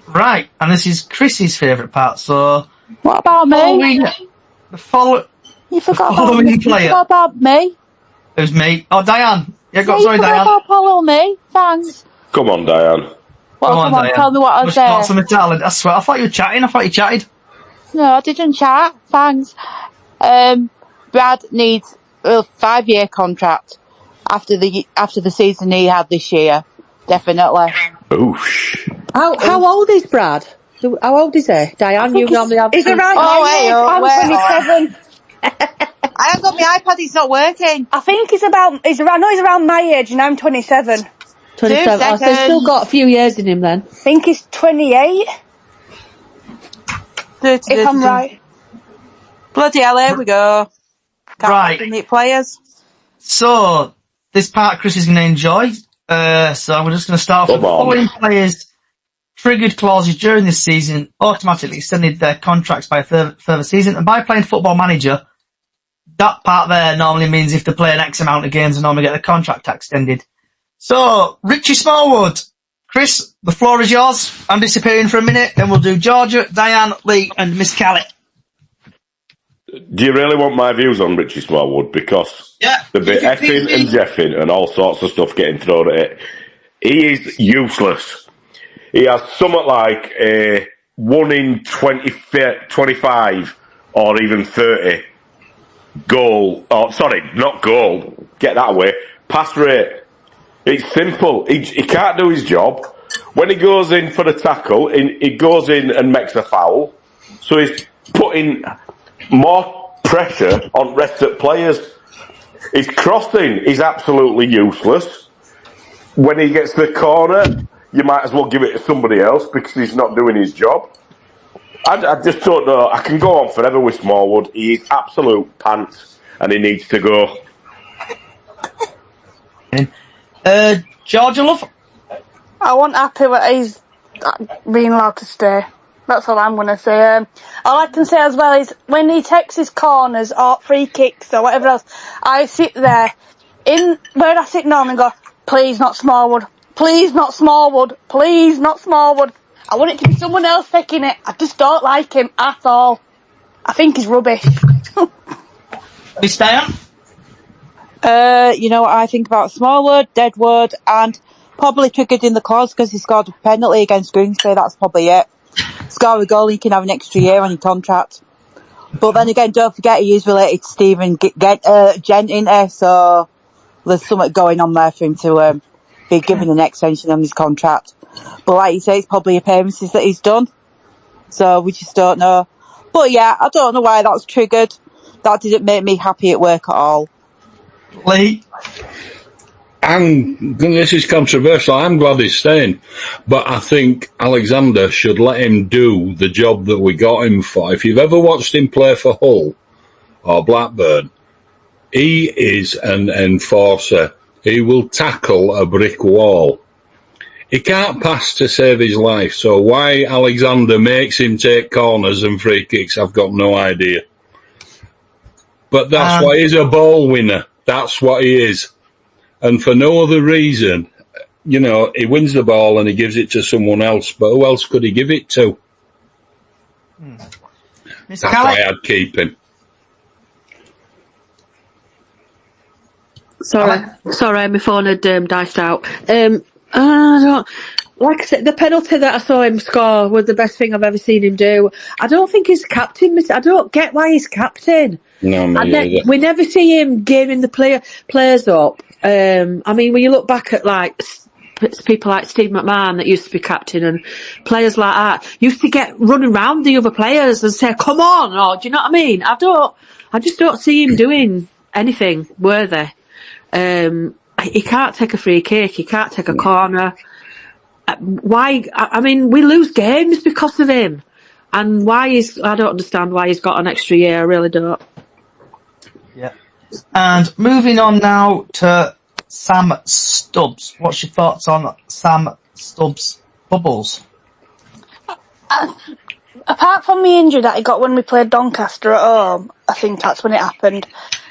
Speaker 1: Right, and this is Chris's favourite part, so...
Speaker 3: What about me?
Speaker 1: You forgot about me. You
Speaker 3: forgot about me.
Speaker 1: It was me. Oh, Diane. Yeah,
Speaker 3: Sorry,
Speaker 1: Diane.
Speaker 3: about Paulo me. Thanks.
Speaker 5: Come on, Diane.
Speaker 3: Well, come on,
Speaker 1: Diane.
Speaker 3: tell me what I said.
Speaker 1: Some talent. I swear, I thought you were chatting. I thought you chatted.
Speaker 3: No, I didn't chat. Thanks. Brad needs a 5-year contract after the season he had this year. Definitely.
Speaker 5: Oosh.
Speaker 6: How old is Brad? How old is he? Diane, you normally have...
Speaker 2: He's around my age. I'm 27.
Speaker 3: I haven't got my iPad, it's not working.
Speaker 2: I think he's around my age and I'm 27.
Speaker 6: 27. Oh, so he's still got a few years in him then.
Speaker 2: I think he's 28. If I'm right.
Speaker 3: Bloody hell, here we go.
Speaker 1: Right.
Speaker 3: Meet players.
Speaker 1: So, this part Chris is going to enjoy. So we're just going to start with the following players. Triggered clauses during this season automatically extended their contracts by a further season. And by playing Football Manager, that part there normally means if they play an X amount of games, they normally get the contract extended. So, Richie Smallwood. Chris, the floor is yours. I'm disappearing for a minute. Then we'll do Georgia, Diane, Lee, and Miss Callett.
Speaker 5: Do you really want my views on Richie Smallwood? Because the bit effing and jeffing and all sorts of stuff getting thrown at it. He is useless. He has something like a 1 in 25 or even 30 goal. Oh, sorry, not goal. Get that away. Pass rate. It's simple. He can't do his job. When he goes in for the tackle, he goes in and makes a foul. So he's putting more pressure on rest of players. His crossing is absolutely useless. When he gets to the corner, you might as well give it to somebody else because he's not doing his job. I just don't know. I can go on forever with Smallwood. He is absolute pants and he needs to go.
Speaker 1: Georgia, love?
Speaker 2: I wasn't happy that he's being allowed to stay. That's all I'm going to say. All I can say as well is when he takes his corners or free kicks or whatever else, I sit there where I sit normally and go, please not Smallwood. Please not Smallwood. Please not Smallwood. I want it to be someone else taking it. I just don't like him at all. I think he's rubbish.
Speaker 1: Miss Diane?
Speaker 3: You know what I think about Smallwood, Deadwood, and probably triggered in the clause because he scored a penalty against Grimsby. That's probably it. Score a goal, he can have an extra year on your contract. But then again, don't forget he is related to Stephen Gent, isn't he? So there's something going on there for him to be given an extension on his contract. But like you say, it's probably appearances that he's done. So we just don't know. But yeah, I don't know why that's triggered. That didn't make me happy at work at all.
Speaker 1: Lee?
Speaker 4: This is controversial. I'm glad he's staying. But I think Alexander should let him do the job that we got him for. If you've ever watched him play for Hull or Blackburn, he is an enforcer. He will tackle a brick wall. He can't pass to save his life, so why Alexander makes him take corners and free kicks, I've got no idea. But that's why he's a ball winner. That's what he is. And for no other reason, you know, he wins the ball and he gives it to someone else, but who else could he give it to? That's why I'd keep him.
Speaker 6: Sorry, my phone had diced out. Like I said, the penalty that I saw him score was the best thing I've ever seen him do. I don't think he's captain. I don't get why he's captain.
Speaker 4: No,
Speaker 6: we never see him gaming the players up. I mean, when you look back at like people like Steve McMahon that used to be captain and players like that used to get running around the other players and say, come on, or do you know what I mean? I just don't see him doing anything worthy. He can't take a free kick, he can't take a corner. Why? I mean, we lose games because of him. And I don't understand why he's got an extra year, I really don't.
Speaker 1: Yeah. And moving on now to Sam Stubbs. What's your thoughts on Sam Stubbs' bubbles?
Speaker 2: Apart from the injury that he got when we played Doncaster at home, I think that's when it happened.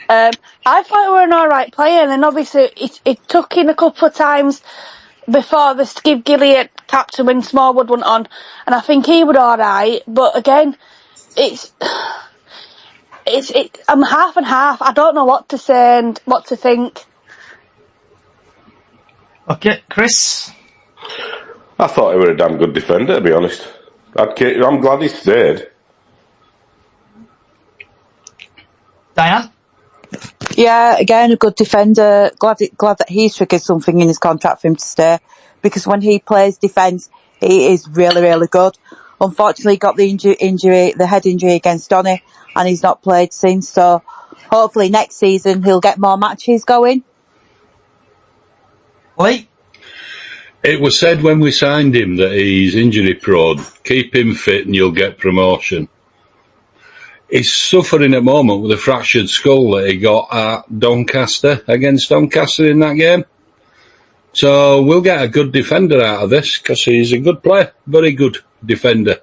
Speaker 2: I thought he were an alright player, and then obviously it took in a couple of times before the Skip Gilliard captain when Smallwood went on, and I think he was alright, but again, I'm half and half. I don't know what to say and what to think.
Speaker 1: Okay, Chris?
Speaker 5: I thought he was a damn good defender, to be honest. I'm glad he stayed.
Speaker 1: Diane?
Speaker 3: Yeah, again, a good defender. Glad that he's triggered something in his contract for him to stay, because when he plays defence, he is really, really good. Unfortunately, he got the injury, the head injury against Donny, and he's not played since. So hopefully next season he'll get more matches going.
Speaker 1: Lee?
Speaker 4: It was said when we signed him that he's injury prone. Keep him fit and you'll get promotion. He's suffering at the moment with a fractured skull that he got at Doncaster, against Doncaster in that game. So we'll get a good defender out of this, because he's a good player, very good defender.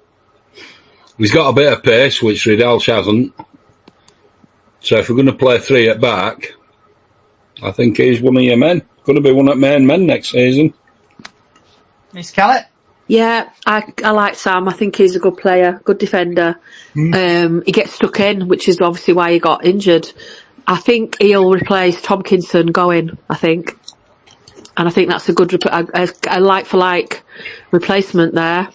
Speaker 4: He's got a bit of pace, which Ridalsh hasn't. So if we're going to play three at back, I think he's one of your men. Going to be one of main men next season.
Speaker 1: Miss Callett?
Speaker 6: Yeah, I like Sam. I think he's a good player, good defender. He gets stuck in, which is obviously why he got injured. I think he'll replace Tomkinson going, I think. And I think that's a good, a like-for-like replacement there.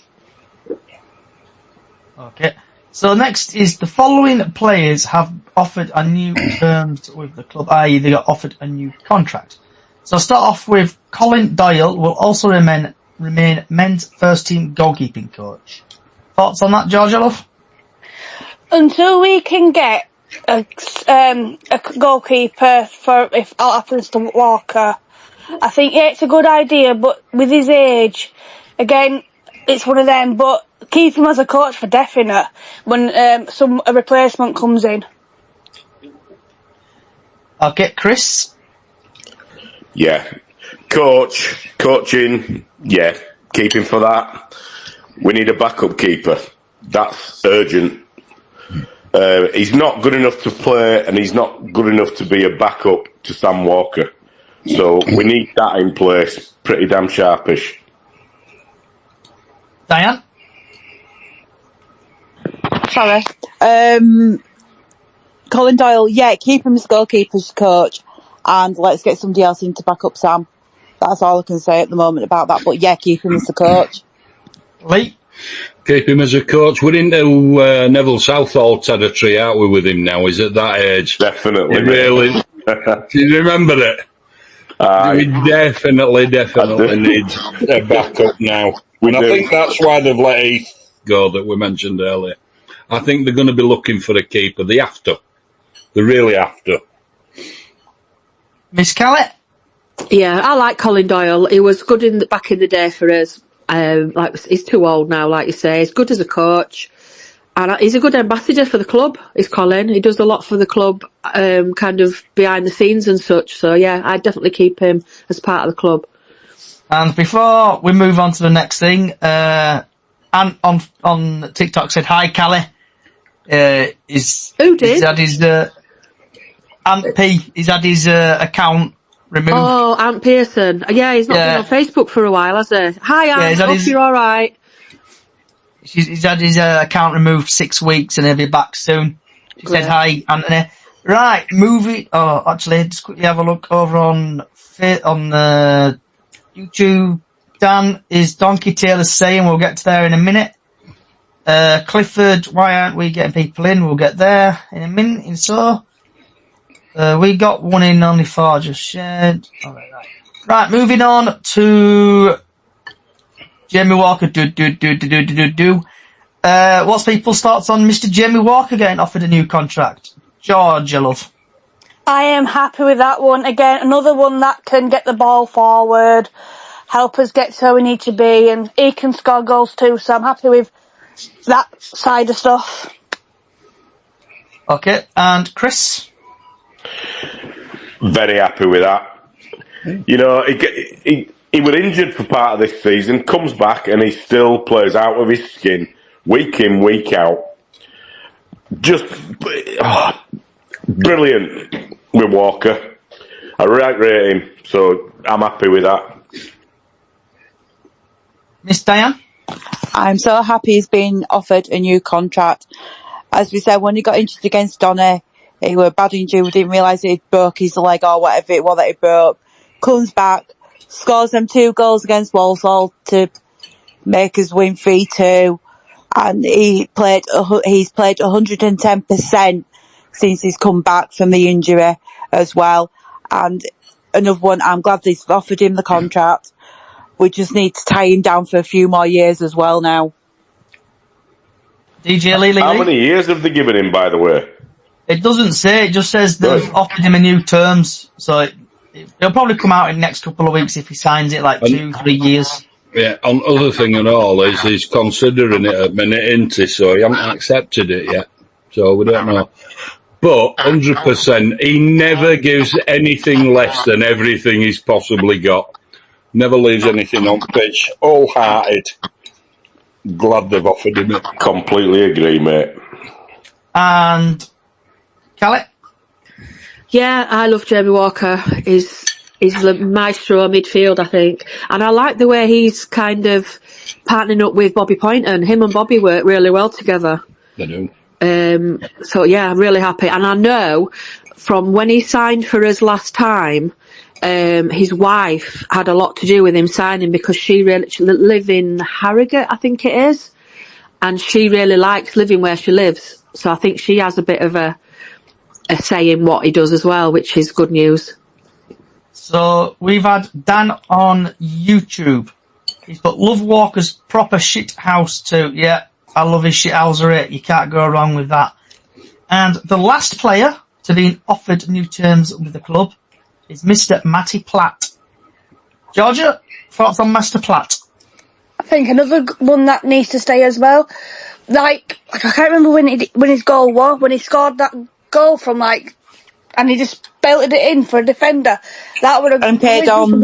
Speaker 1: Okay. So next is the following players have offered a new terms with the club, i.e. they got offered a new contract. So I'll start off with Colin Doyle will also remain men's first team goalkeeping coach. Thoughts on that, Georgia Love?
Speaker 2: Until we can get a goalkeeper for if all happens to Walker, I think it's a good idea, but with his age, again, it's one of them, but keep him as a coach for definite when a replacement comes in.
Speaker 1: Okay, Chris?
Speaker 5: Yeah. Coaching, yeah, keep him for that. We need a backup keeper. That's urgent. He's not good enough to play, and he's not good enough to be a backup to Sam Walker. So we need that in place, pretty damn sharpish.
Speaker 1: Diane?
Speaker 3: Sorry. Colin Doyle, yeah, keep him as goalkeeper's coach, and let's get somebody else in to back up Sam. That's all I can say at the moment about that, but yeah, keep him as the coach.
Speaker 1: Lee?
Speaker 4: Keep him as a coach. We're into Neville Southall territory, aren't we, with him now? He's at that age.
Speaker 5: Definitely.
Speaker 4: He really. Do you remember it? We definitely need a backup now. And I think that's why they've let Heath go, that we mentioned earlier. I think they're going to be looking for a keeper. They have to. They really have to.
Speaker 1: Miss Callett?
Speaker 6: Yeah, I like Colin Doyle. He was good back in the day for us. He's too old now, like you say. He's good as a coach, and he's a good ambassador for the club. Is Colin? He does a lot for the club, kind of behind the scenes and such. So yeah, I'd definitely keep him as part of the club.
Speaker 1: And before we move on to the next thing, Ant on TikTok said, "Hi, Callie."
Speaker 6: Who did?
Speaker 1: He's had his Ant P. He's had his account removed.
Speaker 6: Oh, Ant Pearson. Yeah, he's not been on Facebook for a while, has he? Hi, Ant. Hope you're all right.
Speaker 1: He's had his account removed 6 weeks, and he'll be back soon. She said, "Hi, Anthony." Right, movie. Oh, actually, just quickly have a look over on YouTube. Dan, is Donkey Taylor saying? We'll get to there in a minute. Clifford, why aren't we getting people in? We'll get there in a minute and so. We got one in, only 4 just shared. Alright, Right, moving on to Jamie Walker. What's people's thoughts on Mr. Jamie Walker getting offered a new contract? Georgia, love.
Speaker 2: I am happy with that one. Again, another one that can get the ball forward, help us get to where we need to be, and he can score goals too, so I'm happy with that side of stuff.
Speaker 1: Okay, and Chris?
Speaker 5: Very happy with that. You know, he was injured for part of this season, comes back and he still plays out of his skin, week in, week out. Just brilliant with Walker. I rate him, so I'm happy with that.
Speaker 1: Miss Diane?
Speaker 3: I'm so happy he's been offered a new contract. As we said, when he got injured against Donny, he was bad injury. We didn't realise he'd broke his leg or whatever it was that he broke. Comes back, scores them 2 goals against Walsall to make us win 3-2. And he's played 110% since he's come back from the injury as well. And another one, I'm glad they've offered him the contract. We just need to tie him down for a few more years as well now.
Speaker 1: DJ Lee.
Speaker 5: How many years have they given him, by the way?
Speaker 1: It doesn't say, it just says they've offered him a new terms, so it'll probably come out in the next couple of weeks if he signs it, like 2-3 years.
Speaker 4: Yeah, and other thing and all is he's considering it at minute into, so he hasn't accepted it yet. So we don't know. But 100%, he never gives anything less than everything he's possibly got. Never leaves anything on pitch. Wholehearted. Glad they've offered him it.
Speaker 5: Completely agree, mate.
Speaker 1: And Callie?
Speaker 6: Yeah, I love Jamie Walker. He's the maestro of midfield, I think. And I like the way he's kind of partnering up with Bobby Poynton. Him and Bobby work really well together.
Speaker 4: They do.
Speaker 6: So yeah, I'm really happy. And I know from when he signed for us last time, his wife had a lot to do with him signing because she lives in Harrogate, I think it is. And she really likes living where she lives. So I think she has a bit of a say in what he does as well, which is good news.
Speaker 1: So we've had Dan on YouTube. He's put, love Walker's proper shit house too. Yeah, I love his shit housery. You can't go wrong with that. And the last player to be offered new terms with the club is Mr. Matty Platt. Georgia, thoughts on Mr. Platt?
Speaker 2: I think another one that needs to stay as well. Like I can't remember when his goal was, when he scored that goal from and he just belted it in for a defender. That would have
Speaker 3: And paid on.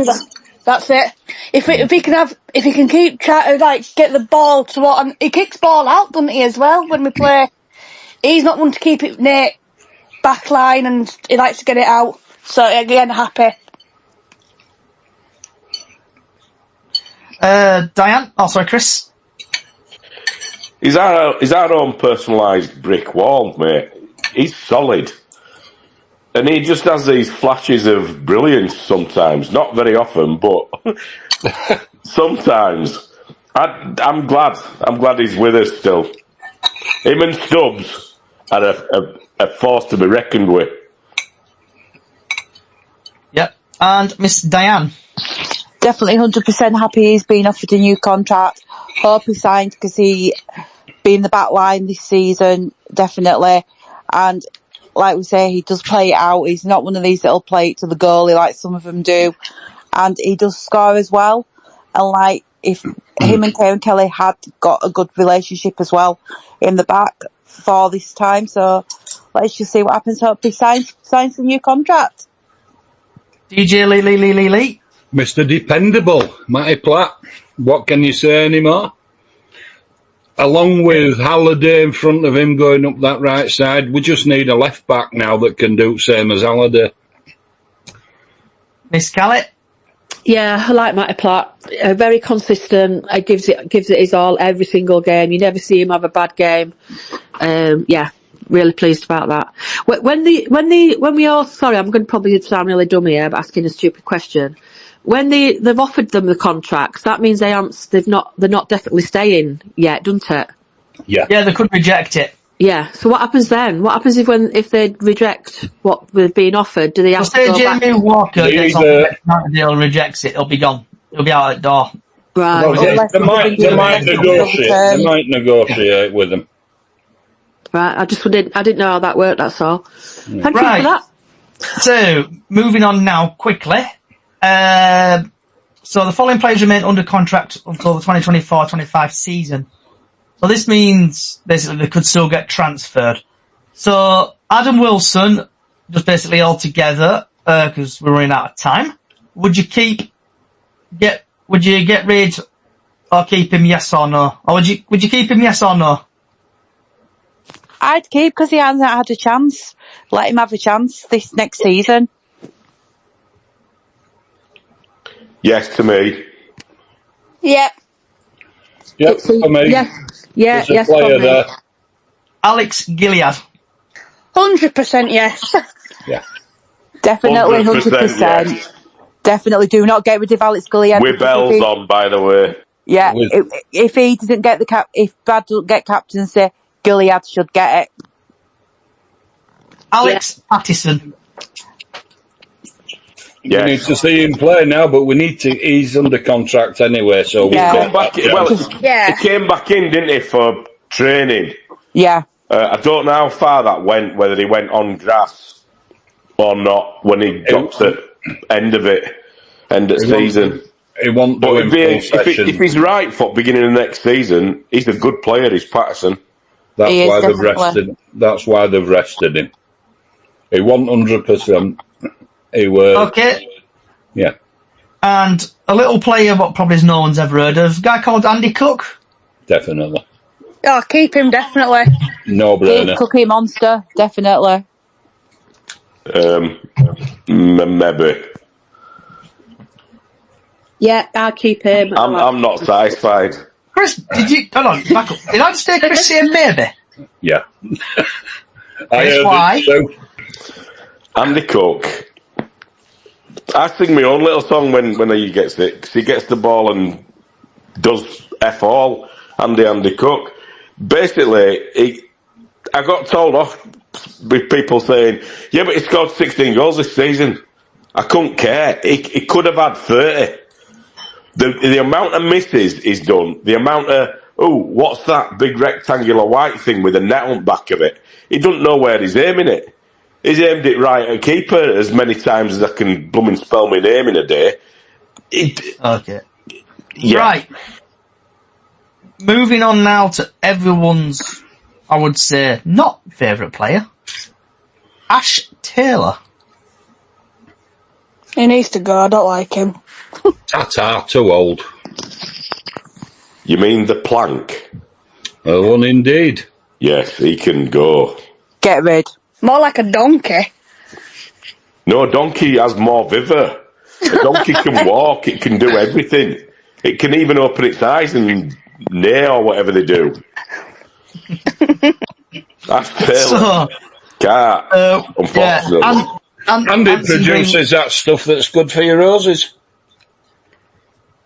Speaker 2: That's it. If he can keep trying to get the ball to what, and he kicks ball out, doesn't he, as well when we play. He's not one to keep it near back line, and he likes to get it out. So again, happy.
Speaker 1: Diane? Oh, sorry, Chris.
Speaker 5: He's our own personalised brick wall, mate. He's solid. And he just has these flashes of brilliance sometimes. Not very often, but sometimes. I'm glad he's with us still. Him and Stubbs are a force to be reckoned with.
Speaker 1: Yep. And Miss Diane?
Speaker 3: Definitely 100% happy he's been offered a new contract. Hope he signed because he been in the back line this season, definitely. And like we say, he does play it out. He's not one of these that'll play it to the goalie like some of them do. And he does score as well. And if him and Kieran Kelly had got a good relationship as well in the back for this time. So let's just see what happens. Hope he signs the new contract.
Speaker 1: DJ Lee.
Speaker 4: Mr. Dependable, Matty Platt. What can you say anymore? Along with Halliday in front of him going up that right side, we just need a left back now that can do the same as Halliday.
Speaker 1: Miss Callie?
Speaker 6: Yeah, I like Matty Platt. Very consistent. He gives it his all every single game. You never see him have a bad game. Yeah, really pleased about that. When we all, sorry, I'm going to probably sound really dumb here, but asking a stupid question. When they've offered them the contracts, that means they're not definitely staying yet, doesn't it?
Speaker 4: Yeah.
Speaker 1: Yeah, they could reject it.
Speaker 6: Yeah. So what happens then? What happens if they reject what they're being offered? Do they have
Speaker 1: So
Speaker 6: to
Speaker 1: say
Speaker 6: go back?
Speaker 1: Jamie Walker
Speaker 4: They
Speaker 1: gets
Speaker 4: either-
Speaker 1: offered X amount of deal and rejects it, he'll be gone. He'll be out the door.
Speaker 6: Right.
Speaker 4: Well,
Speaker 3: Unless
Speaker 4: they
Speaker 3: they
Speaker 4: might
Speaker 3: give him a
Speaker 4: negotiate.
Speaker 3: return.
Speaker 4: They might negotiate with them.
Speaker 6: Right. I didn't know how that worked. That's all. Thank you
Speaker 1: Right.
Speaker 6: for that.
Speaker 1: So, moving on now quickly. So the following players remain under contract until the 2024-25 season. So this means basically they could still get transferred. So Adam Wilson, just basically all together, because we're running out of time. Would you get rid or keep him, yes or no? Or would you keep him, yes or no?
Speaker 3: I'd keep because he hasn't had a chance. Let him have a chance this next season.
Speaker 5: Yes to me.
Speaker 2: Yep.
Speaker 4: Yep, for me.
Speaker 6: Yes. Yeah.
Speaker 4: There's a
Speaker 6: Yes.
Speaker 4: player
Speaker 6: For me.
Speaker 4: there.
Speaker 1: Alex Gilead.
Speaker 2: 100% yes.
Speaker 4: Yeah.
Speaker 3: Definitely
Speaker 5: 100%
Speaker 3: 100%.
Speaker 5: yes.
Speaker 3: Definitely do not get rid of Alex Gilliard.
Speaker 5: With bells on, by the way.
Speaker 3: Yeah,
Speaker 4: With-
Speaker 3: if he doesn't get if Brad doesn't get captaincy, Gilliard should get it.
Speaker 1: Alex Pattison.
Speaker 4: We need
Speaker 5: Yes.
Speaker 4: to see him play now, but he's under contract anyway, so
Speaker 3: Yeah.
Speaker 4: we've
Speaker 5: Come
Speaker 4: got
Speaker 5: back,
Speaker 4: that
Speaker 5: well,
Speaker 4: chance.
Speaker 2: Yeah.
Speaker 5: he came back in, didn't he, for training?
Speaker 3: Yeah,
Speaker 5: I don't know how far that went, whether he went on grass or not when he got to end of season.
Speaker 4: He won't do
Speaker 5: But
Speaker 4: him full session.
Speaker 5: if he's right for beginning of next season, he's a good player, he's Patterson.
Speaker 4: That's
Speaker 3: He is
Speaker 4: why they've
Speaker 3: definitely.
Speaker 4: rested. That's why they've rested him. He wasn't 100%. He were.
Speaker 1: Okay.
Speaker 4: Yeah.
Speaker 1: And a little player what probably no one's ever heard of, a guy called Andy Cook.
Speaker 4: Definitely.
Speaker 2: Oh, keep him, definitely.
Speaker 4: No
Speaker 3: he's
Speaker 4: brainer.
Speaker 3: Cookie Monster, definitely.
Speaker 5: Maybe.
Speaker 6: Yeah. I'll keep him.
Speaker 5: I'm not satisfied.
Speaker 1: Chris, hold on, back up. Did I just say Chris saying maybe?
Speaker 4: Yeah. I
Speaker 1: Here's
Speaker 4: heard
Speaker 1: why.
Speaker 4: it too.
Speaker 5: Andy Cook. I sing my own little song when he gets it, 'cause he gets the ball and does F all. Andy Cook. Basically, I got told off with people saying, yeah, but he scored 16 goals this season. I couldn't care. He could have had 30. The amount of misses he's done, the amount of, what's that big rectangular white thing with a net on the back of it? He doesn't know where he's aiming it. He's aimed it right at keeper as many times as I can blooming spell my name in a day.
Speaker 1: Okay.
Speaker 5: Yeah.
Speaker 1: Right. Moving on now to everyone's, I would say, not favourite player. Ash Taylor.
Speaker 2: He needs to go. I don't like him.
Speaker 4: Tata, too old.
Speaker 5: You mean the plank?
Speaker 4: Oh, indeed.
Speaker 5: Yes, he can go.
Speaker 3: Get rid.
Speaker 2: More like a donkey.
Speaker 5: No, donkey has more vigour. A donkey can walk, it can do everything. It can even open its eyes and neigh or whatever they do. That's Taylor.
Speaker 1: So,
Speaker 5: Can't, unfortunately.
Speaker 1: yeah,
Speaker 4: And it produces that stuff that's good for your roses.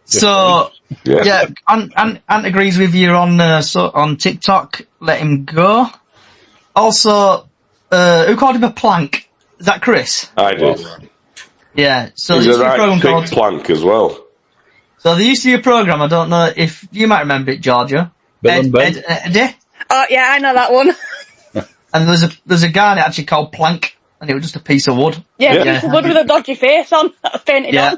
Speaker 1: So,
Speaker 5: Yeah.
Speaker 1: yeah, Ant agrees with you on TikTok. Let him go. Also, who called him a plank? Is that Chris?
Speaker 5: I did.
Speaker 1: Yeah. So
Speaker 5: He's
Speaker 1: there
Speaker 5: a
Speaker 1: used to be a
Speaker 5: right
Speaker 1: program
Speaker 5: big
Speaker 1: called.
Speaker 5: plank as well.
Speaker 1: So there used to be a program. I don't know if you might remember it, Georgia.
Speaker 4: Bill and Ben.
Speaker 1: Eddie.
Speaker 2: Oh, yeah, I know that one.
Speaker 1: And there's a guy that actually called Plank, and it was just a piece of wood.
Speaker 2: Yeah,
Speaker 5: Yeah.
Speaker 2: piece of wood with a dodgy face on. That painted
Speaker 1: Yeah.
Speaker 2: on.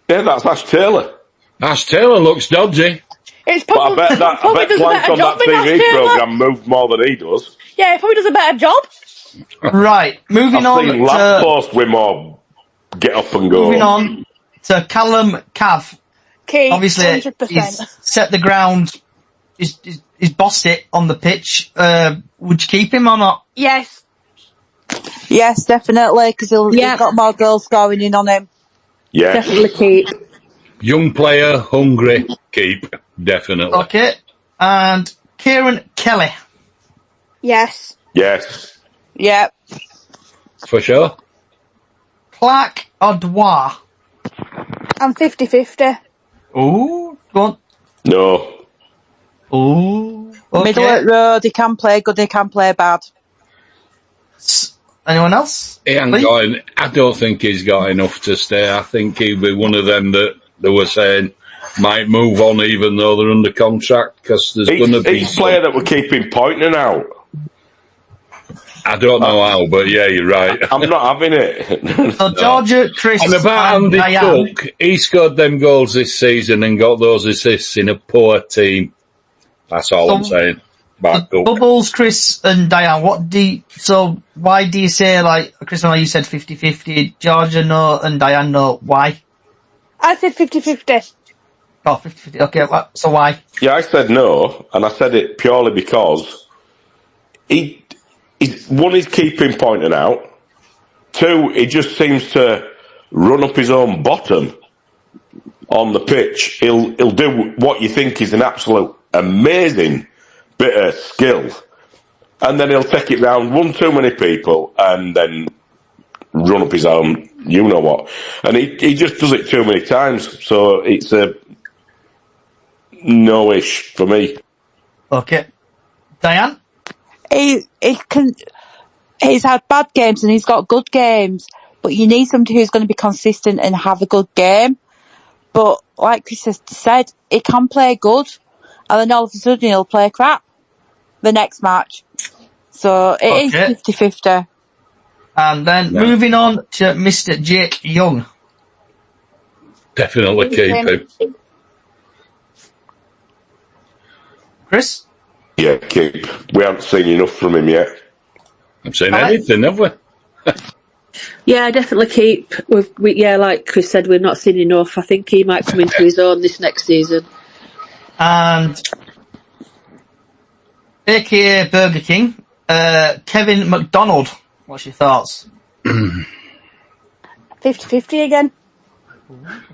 Speaker 5: Yeah, that's Ash Taylor.
Speaker 4: Ash Taylor looks dodgy.
Speaker 2: It's
Speaker 5: But
Speaker 2: probably,
Speaker 5: I bet
Speaker 2: probably does a
Speaker 5: Plank
Speaker 2: better
Speaker 5: on
Speaker 2: job
Speaker 5: that
Speaker 2: than Ash
Speaker 5: TV
Speaker 2: Taylor.
Speaker 5: programme moved more than he does.
Speaker 2: Yeah, he probably does a better job.
Speaker 1: Right. Moving
Speaker 5: I've
Speaker 1: on
Speaker 5: seen
Speaker 1: to
Speaker 5: lamppost with more get up and go.
Speaker 1: moving on to Callum Cav.
Speaker 2: Keep,
Speaker 1: Obviously,
Speaker 2: 100%.
Speaker 1: he's set the ground. He's bossed it on the pitch. Would you keep him or not?
Speaker 2: Yes.
Speaker 3: Yes, definitely, because
Speaker 6: Yeah.
Speaker 3: he's got more goals scoring in on him.
Speaker 5: Yeah.
Speaker 6: Definitely keep.
Speaker 4: Young player, hungry, keep. Definitely.
Speaker 1: Okay. And Kieran Kelly.
Speaker 2: Yes.
Speaker 5: Yes.
Speaker 3: Yep.
Speaker 4: For sure.
Speaker 1: Clark Odwa.
Speaker 2: I'm 50-50.
Speaker 1: Ooh, go on.
Speaker 5: No.
Speaker 1: Ooh.
Speaker 3: Middle
Speaker 1: Okay.
Speaker 3: of the road, he can play good, he can play bad.
Speaker 1: Anyone else?
Speaker 4: He ain't
Speaker 1: Lee?
Speaker 4: got. I don't think he's got enough to stay. I think he'll be one of them that they were saying might move on even though they're under contract because there's going to be
Speaker 5: Each player that we're keeping pointing out.
Speaker 4: I don't know how, but yeah, you're right.
Speaker 5: I'm not having it.
Speaker 1: So Georgia, Chris,
Speaker 4: And about
Speaker 1: and
Speaker 4: Andy
Speaker 1: Diane.
Speaker 4: Cook, he scored them goals this season and got those assists in a poor team. That's all I'm saying. About Cook.
Speaker 1: Bubbles, Chris, and Diane. So why do you say, like, Chris, I know you said 50-50, Georgia no, and Diane no. Why?
Speaker 2: I said 50-50.
Speaker 1: Oh, 50-50. Okay, so why?
Speaker 5: Yeah, I said no, and I said it purely because he's keeping pointing out. Two, he just seems to run up his own bottom on the pitch. He'll do what you think is an absolute amazing bit of skill, and then he'll take it round one too many people and then run up his own you know what. And he just does it too many times, so it's a no-ish for me.
Speaker 1: Okay. Diane?
Speaker 3: He's had bad games and he's got good games, but you need somebody who's going to be consistent and have a good game. But like Chris has said, he can play good, and then all of a sudden he'll play crap the next match. So it is 50-50.
Speaker 1: And then moving on to Mr. Jake Young.
Speaker 4: Definitely keep him.
Speaker 1: Chris?
Speaker 5: Yeah, keep. We haven't seen enough from him yet.
Speaker 4: I've seen anything, have we?
Speaker 6: Yeah, definitely keep. Yeah, like Chris said, we've not seen enough. I think he might come into his own this next season.
Speaker 1: And AKA Burger King, Kevin McDonald. What's your thoughts?
Speaker 2: 50-50 again.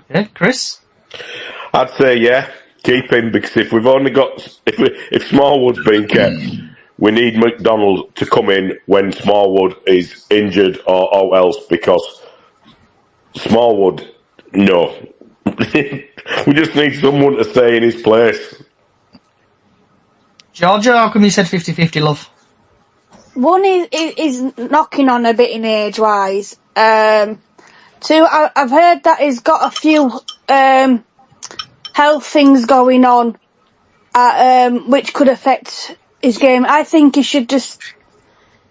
Speaker 1: Okay, Chris?
Speaker 5: I'd say yeah, keep him, because if we've only got if Smallwood's been kept, we need McDonald to come in when Smallwood is injured or else, because Smallwood, no. We just need someone to stay in his place.
Speaker 1: Georgia, how come you said 50-50, love?
Speaker 2: One is knocking on a bit in age-wise. Two, I've heard that he's got a few health things going on which could affect his game. I think he should just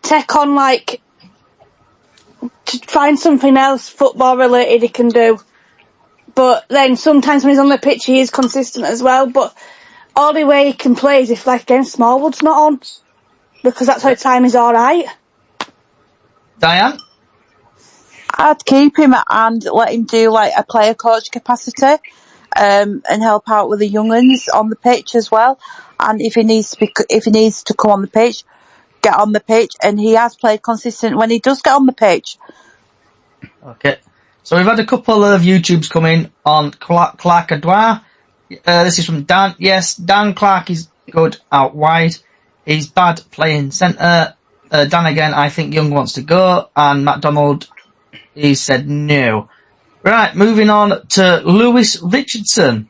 Speaker 2: take on, like, to find something else football-related he can do. But then sometimes when he's on the pitch, he is consistent as well. But all the way he can play is if, like, against Smallwood's not on. Because that's how time is alright.
Speaker 1: Diane?
Speaker 3: I'd keep him and let him do like a player coach capacity, and help out with the young uns on the pitch as well. And if he needs to come on the pitch, get on the pitch. And he has played consistent when he does get on the pitch.
Speaker 1: Okay. So we've had a couple of YouTubes come in on Clark Adwar. This is from Dan. Yes, Dan Clark is good out wide. He's bad playing centre. Dan again, I think Young wants to go. And McDonald, he said no. Right, moving on to Lewis Richardson.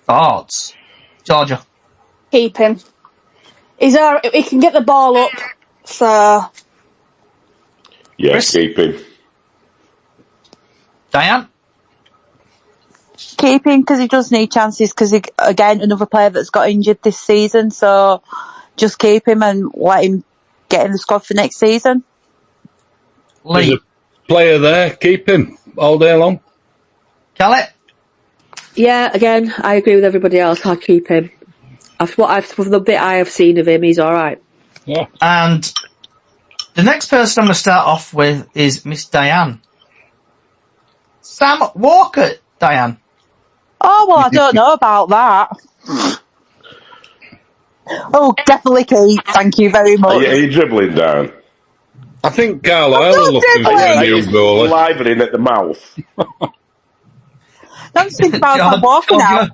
Speaker 1: Thoughts? Georgia?
Speaker 2: Keep him. He can get the ball up, so...
Speaker 5: Yeah,
Speaker 1: Chris?
Speaker 5: keep him.
Speaker 1: Diane?
Speaker 3: Keep him because he does need chances, because again, another player that's got injured this season, so just keep him and let him get in the squad for next season.
Speaker 1: Lee?
Speaker 4: There's a player there, keep him all day long.
Speaker 1: Kelly?
Speaker 6: Yeah, again, I agree with everybody else. I'll keep him. From the bit I have seen of him, he's alright.
Speaker 4: Yeah.
Speaker 1: And the next person I'm going to start off with is Miss Diane. Sam Walker, Diane.
Speaker 3: Oh, well, I don't know about that. Oh, definitely keep. Thank you very much.
Speaker 5: Are you dribbling down?
Speaker 4: I think Carlisle are looking for a new goalie.
Speaker 5: Livering at the mouth.
Speaker 3: Don't think about Sam Walker now.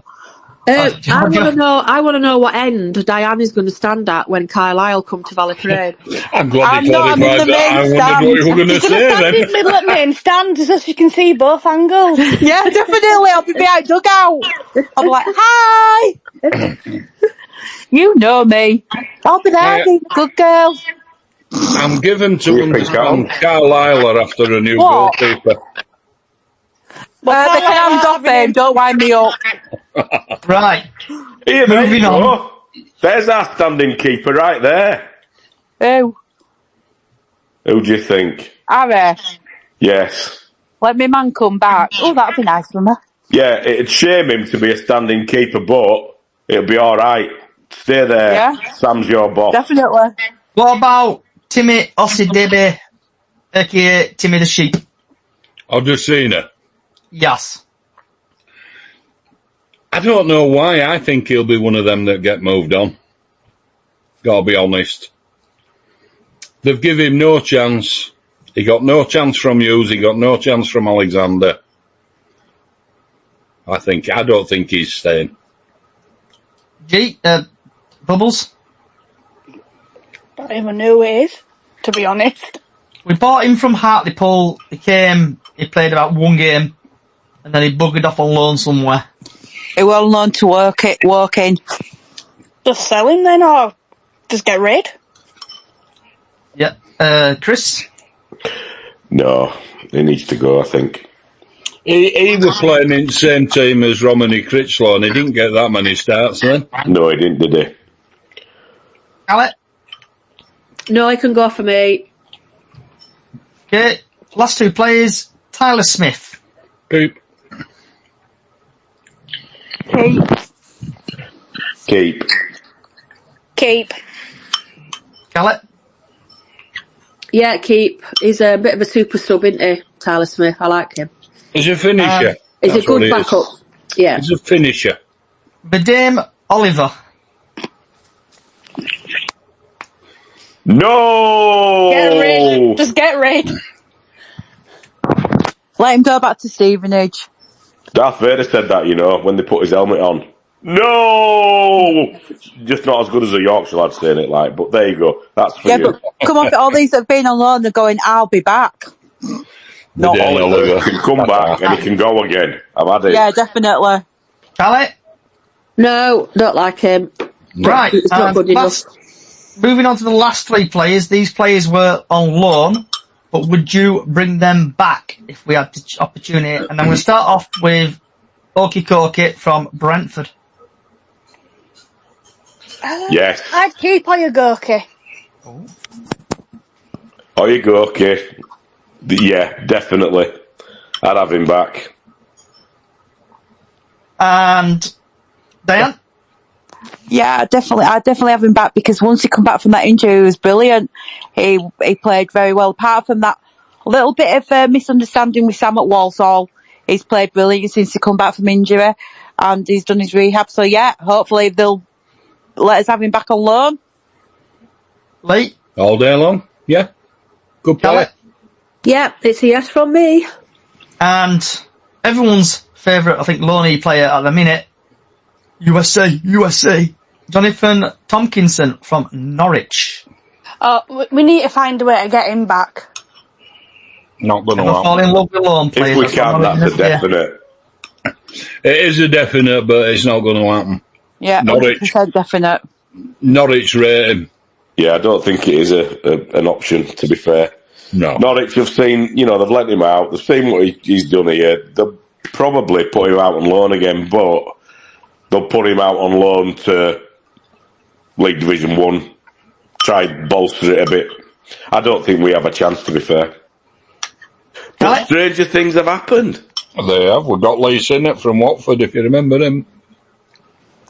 Speaker 6: I want to know what end Diane is going to stand at when Carlisle come to Valley Parade.
Speaker 4: I'm glad
Speaker 3: I'm
Speaker 4: he
Speaker 3: not in
Speaker 4: qualified
Speaker 3: the
Speaker 4: that. I
Speaker 3: main
Speaker 4: wondered what you were going to
Speaker 2: He's
Speaker 4: say
Speaker 2: going to stand
Speaker 4: then.
Speaker 2: in the middle at main stand so you can see both angles.
Speaker 3: Yeah, definitely. I'll be behind dugout. I'll be like, hi. You know me. I'll be there, being a good girl.
Speaker 4: I'm given to
Speaker 5: You think
Speaker 4: understand
Speaker 5: so?
Speaker 4: Carlisle are after a new
Speaker 3: What?
Speaker 4: goalkeeper.
Speaker 3: They can hand off him. Don't wind me up.
Speaker 1: Right.
Speaker 5: Here, there
Speaker 1: Moving
Speaker 5: you
Speaker 1: on.
Speaker 5: go. There's our standing keeper right there.
Speaker 3: Who?
Speaker 5: Who do you think?
Speaker 3: Harry.
Speaker 5: Yes.
Speaker 3: Let me man come back. Oh, that'd be nice for me.
Speaker 5: Yeah, it'd shame him to be a standing keeper, but it'll be all right. Stay there.
Speaker 3: Yeah.
Speaker 5: Sam's your boss.
Speaker 3: Definitely.
Speaker 1: What about Timmy Osidebe, aka Timmy the Sheep?
Speaker 4: I've just seen her.
Speaker 1: Yes.
Speaker 4: I don't know why. I think he'll be one of them that get moved on. Gotta be honest. They've given him no chance. He got no chance from Hughes. He got no chance from Alexander. I don't think he's staying.
Speaker 1: Bubbles?
Speaker 2: Don't even know who it is, to be honest.
Speaker 1: We bought him from Hartlepool. He played about one game, and then he buggered off on loan somewhere.
Speaker 3: He will learn to work in.
Speaker 2: Just sell him then, or just get rid?
Speaker 1: Yeah. Chris?
Speaker 5: No, he needs to go, I think.
Speaker 4: He was playing in the same team as Romany Critchlow, and he didn't get that many starts then.
Speaker 5: No, he didn't, did he?
Speaker 1: Alec?
Speaker 6: No, he can go for me.
Speaker 1: Okay. Last two players. Tyler Smith.
Speaker 4: Poop.
Speaker 5: Keep.
Speaker 2: Keep.
Speaker 1: Alec?
Speaker 6: Yeah, keep. He's a bit of a super sub, isn't he, Tyler Smith? I like him.
Speaker 4: He's a finisher.
Speaker 6: He's
Speaker 4: That's
Speaker 6: a good
Speaker 4: what he is.
Speaker 6: backup. Yeah.
Speaker 4: He's a finisher.
Speaker 1: Badame Oliver.
Speaker 5: No!
Speaker 2: Get rid. Just get rid.
Speaker 3: Let him go back to Stevenage.
Speaker 5: Darth Vader said that, when they put his helmet on. No! Just not as good as a Yorkshire lad saying it like, but there you go. That's for
Speaker 3: Yeah,
Speaker 5: you.
Speaker 3: but come on, all these that have been on loan, they're going, I'll be back.
Speaker 5: Not
Speaker 4: Badame
Speaker 5: Oliver
Speaker 4: Oliver.
Speaker 5: can come back and he can go again. I've had it.
Speaker 3: Yeah, definitely.
Speaker 1: Alec?
Speaker 6: No, don't like him.
Speaker 1: Right.
Speaker 6: It's not good enough.
Speaker 1: Moving on to the last three players. These players were on loan, but would you bring them back if we had the opportunity? And I'm going to start off with Okie Koki from Brentford.
Speaker 5: Yes.
Speaker 2: I'd keep Oyagurki.
Speaker 5: Oh, you go, okay. Yeah, definitely. I'd have him back.
Speaker 1: And Diane?
Speaker 3: Yeah, I'd definitely have him back, because once he come back from that injury, he was brilliant. He played very well. Apart from that little bit of misunderstanding with Sam at Walsall, he's played brilliant since he come back from injury, and he's done his rehab. So yeah, hopefully they'll let us have him back on loan.
Speaker 1: Lee?
Speaker 4: All day long. Yeah. Good player.
Speaker 1: Alec?
Speaker 6: Yeah, it's a yes from me.
Speaker 1: And everyone's favourite, I think, loanee player at the minute, USA, Jonathan Tompkinson from Norwich.
Speaker 2: We need to find a way to get him back.
Speaker 4: Not going to
Speaker 1: Never fall in love with loan players.
Speaker 5: If we can, that's a definite.
Speaker 4: It is a definite, but it's not going to happen.
Speaker 3: Yeah,
Speaker 4: Norwich.
Speaker 3: 100% definite.
Speaker 4: Norwich rate him.
Speaker 5: Yeah, I don't think it is an option, to be fair.
Speaker 4: No.
Speaker 5: Norwich have seen, they've let him out. They've seen what he's done here. They'll probably put him out on loan again, but they'll put him out on loan to League Division 1. Try bolster it a bit. I don't think we have a chance, to be fair. But stranger things have happened.
Speaker 4: They have. We've got Lee Sinnott from Watford, if you remember him.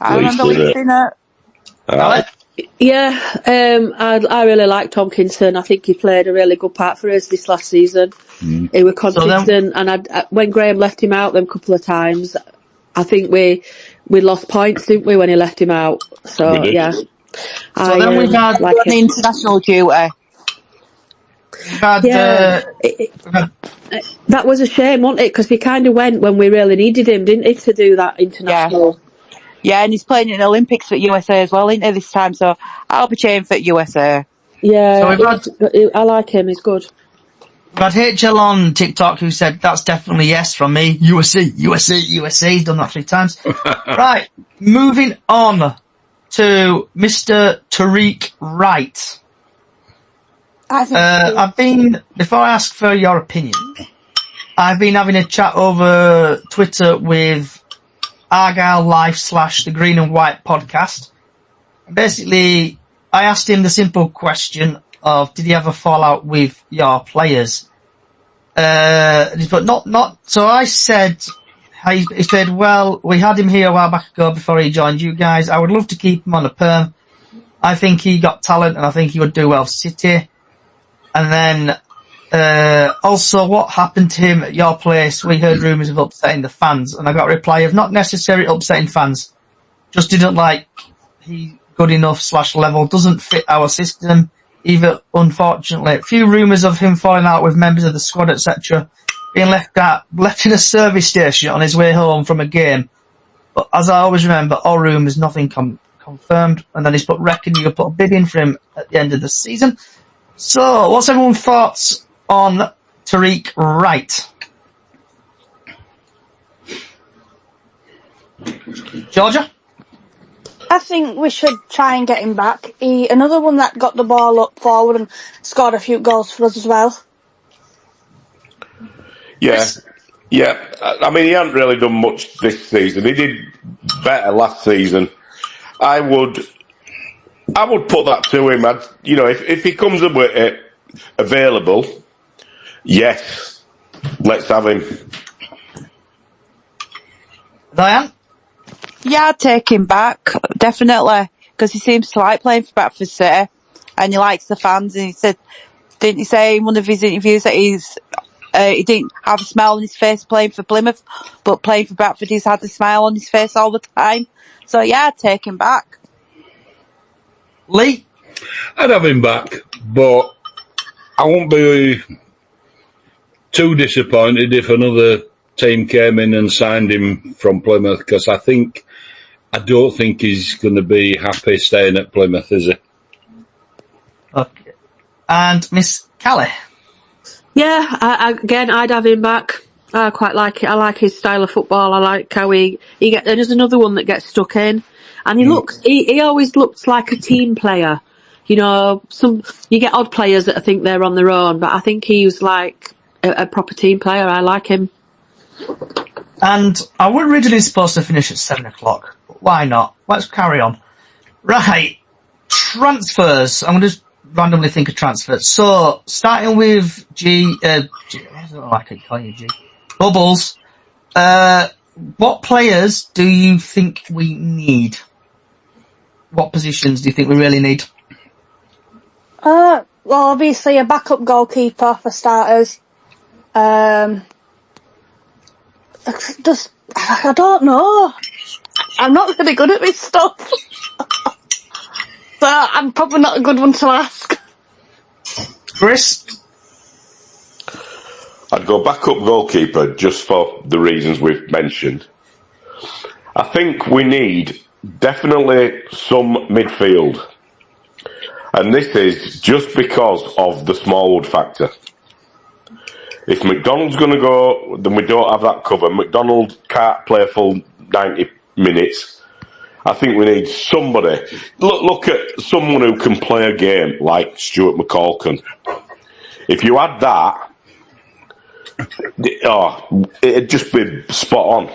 Speaker 3: I remember listening it.
Speaker 1: Alec?
Speaker 6: Yeah, I really like Tompkinson. I think he played a really good part for us this last season. He was consistent, and when Graham left him out them couple of times, I think we lost points, didn't we, when he left him out? So yeah.
Speaker 1: So then we've had
Speaker 6: like
Speaker 3: the international duty.
Speaker 6: That was a shame, wasn't it? Because he kind of went when we really needed him, didn't he, to do that international?
Speaker 3: Yeah, and he's playing in the Olympics for USA as well, isn't he, this time? So I'll be cheering for USA.
Speaker 6: Yeah, I like him. He's good.
Speaker 1: We've had HL on TikTok who said, that's definitely yes from me. USA. He's done that 3 times. Right, moving on to Mr. Tariq Wright. Before I ask for your opinion, I've been having a chat over Twitter with Argyle Life / the Green and White podcast. Basically, I asked him the simple question of, did he ever fall out with your players? But not, so I said, he said, well, we had him here a while back ago before he joined you guys. I would love to keep him on a perm. I think he got talent and I think he would do well for City. And then, also what happened to him at your place? We heard rumours of upsetting the fans, and I got a reply of not necessarily upsetting fans, just didn't like he's good enough / level, doesn't fit our system either, unfortunately. A few rumours of him falling out with members of the squad, etc., being left in a service station on his way home from a game. But as I always remember, all rumours, nothing confirmed. And then he's reckon you put a bid in for him at the end of the season. So, what's everyone's thoughts on Tariq Wright? Georgia?
Speaker 2: I think we should try and get him back. Another one that got the ball up forward and scored a few goals for us as well.
Speaker 5: Yeah. I mean, he hasn't really done much this season. He did better last season. I would put that to him. If he comes up with it available, yes, let's have him.
Speaker 1: Diane?
Speaker 3: Yeah, I'd take him back, definitely, because he seems to like playing for Bradford City, and he likes the fans, and he said, didn't he say in one of his interviews that he didn't have a smile on his face playing for Plymouth, but playing for Bradford he's had a smile on his face all the time. So yeah, I'd take him back.
Speaker 1: Lee?
Speaker 4: I'd have him back, but I won't be too disappointed if another team came in and signed him from Plymouth, because I don't think he's going to be happy staying at Plymouth, is he?
Speaker 1: Okay. And Miss Callie?
Speaker 6: Yeah, I'd have him back. I quite like it. I like his style of football. I like how there's another one that gets stuck in. And he always looks like a team player. You know, you get odd players that I think they're on their own, but I think he was like a proper team player. I like him.
Speaker 1: And I was originally supposed to finish at 7 o'clock, but why not? Let's carry on. Right, transfers. I'm going to just randomly think of transfers. So, starting with G, I don't know why I keep calling you G. Bubbles. What players do you think we need? What positions do you think we really need?
Speaker 2: Well, obviously a backup goalkeeper for starters. I don't know. I'm not really good at this stuff. So I'm probably not a good one to ask.
Speaker 1: Chris?
Speaker 5: I'd go backup goalkeeper just for the reasons we've mentioned. I think we need definitely some midfield. And this is just because of the Smallwood factor. If McDonald's going to go, then we don't have that cover. McDonald can't play a full 90 minutes. I think we need somebody. Look at someone who can play a game like Stuart McCalkin. If you had that, it'd just be spot on.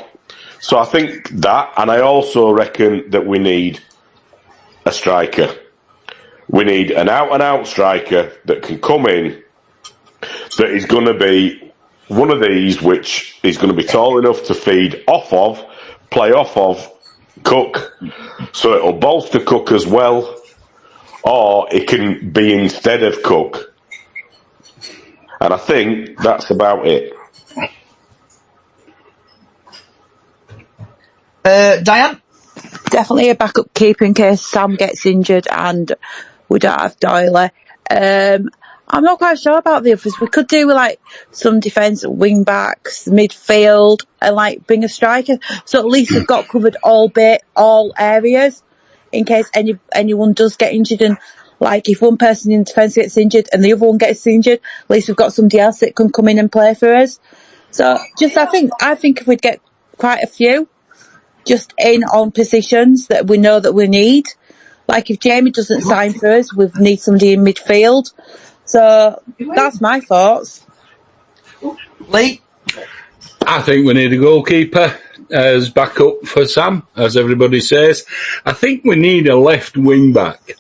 Speaker 5: So I think that, and I also reckon that we need a striker. We need an out-and-out striker that can come in, that is going to be one of these which is going to be tall enough to feed off of, play off of Cook, so it'll bolster Cook as well, or it can be instead of Cook. And I think that's about it.
Speaker 1: Diane?
Speaker 3: Definitely a backup keeper in case Sam gets injured and we don't have Doyley. I'm not quite sure about the others. We could do like some defence, wing backs, midfield, and like bring a striker. So at least we've got covered all areas in case anyone does get injured. And like if one person in defence gets injured and the other one gets injured, at least we've got somebody else that can come in and play for us. So I think if we'd get quite a few just in on positions that we know that we need, Like if Jamie doesn't sign for us, we need somebody in midfield. So that's my thoughts.
Speaker 1: Lee?
Speaker 4: I think we need a goalkeeper as backup for Sam, as everybody says. I think we need a left wing back.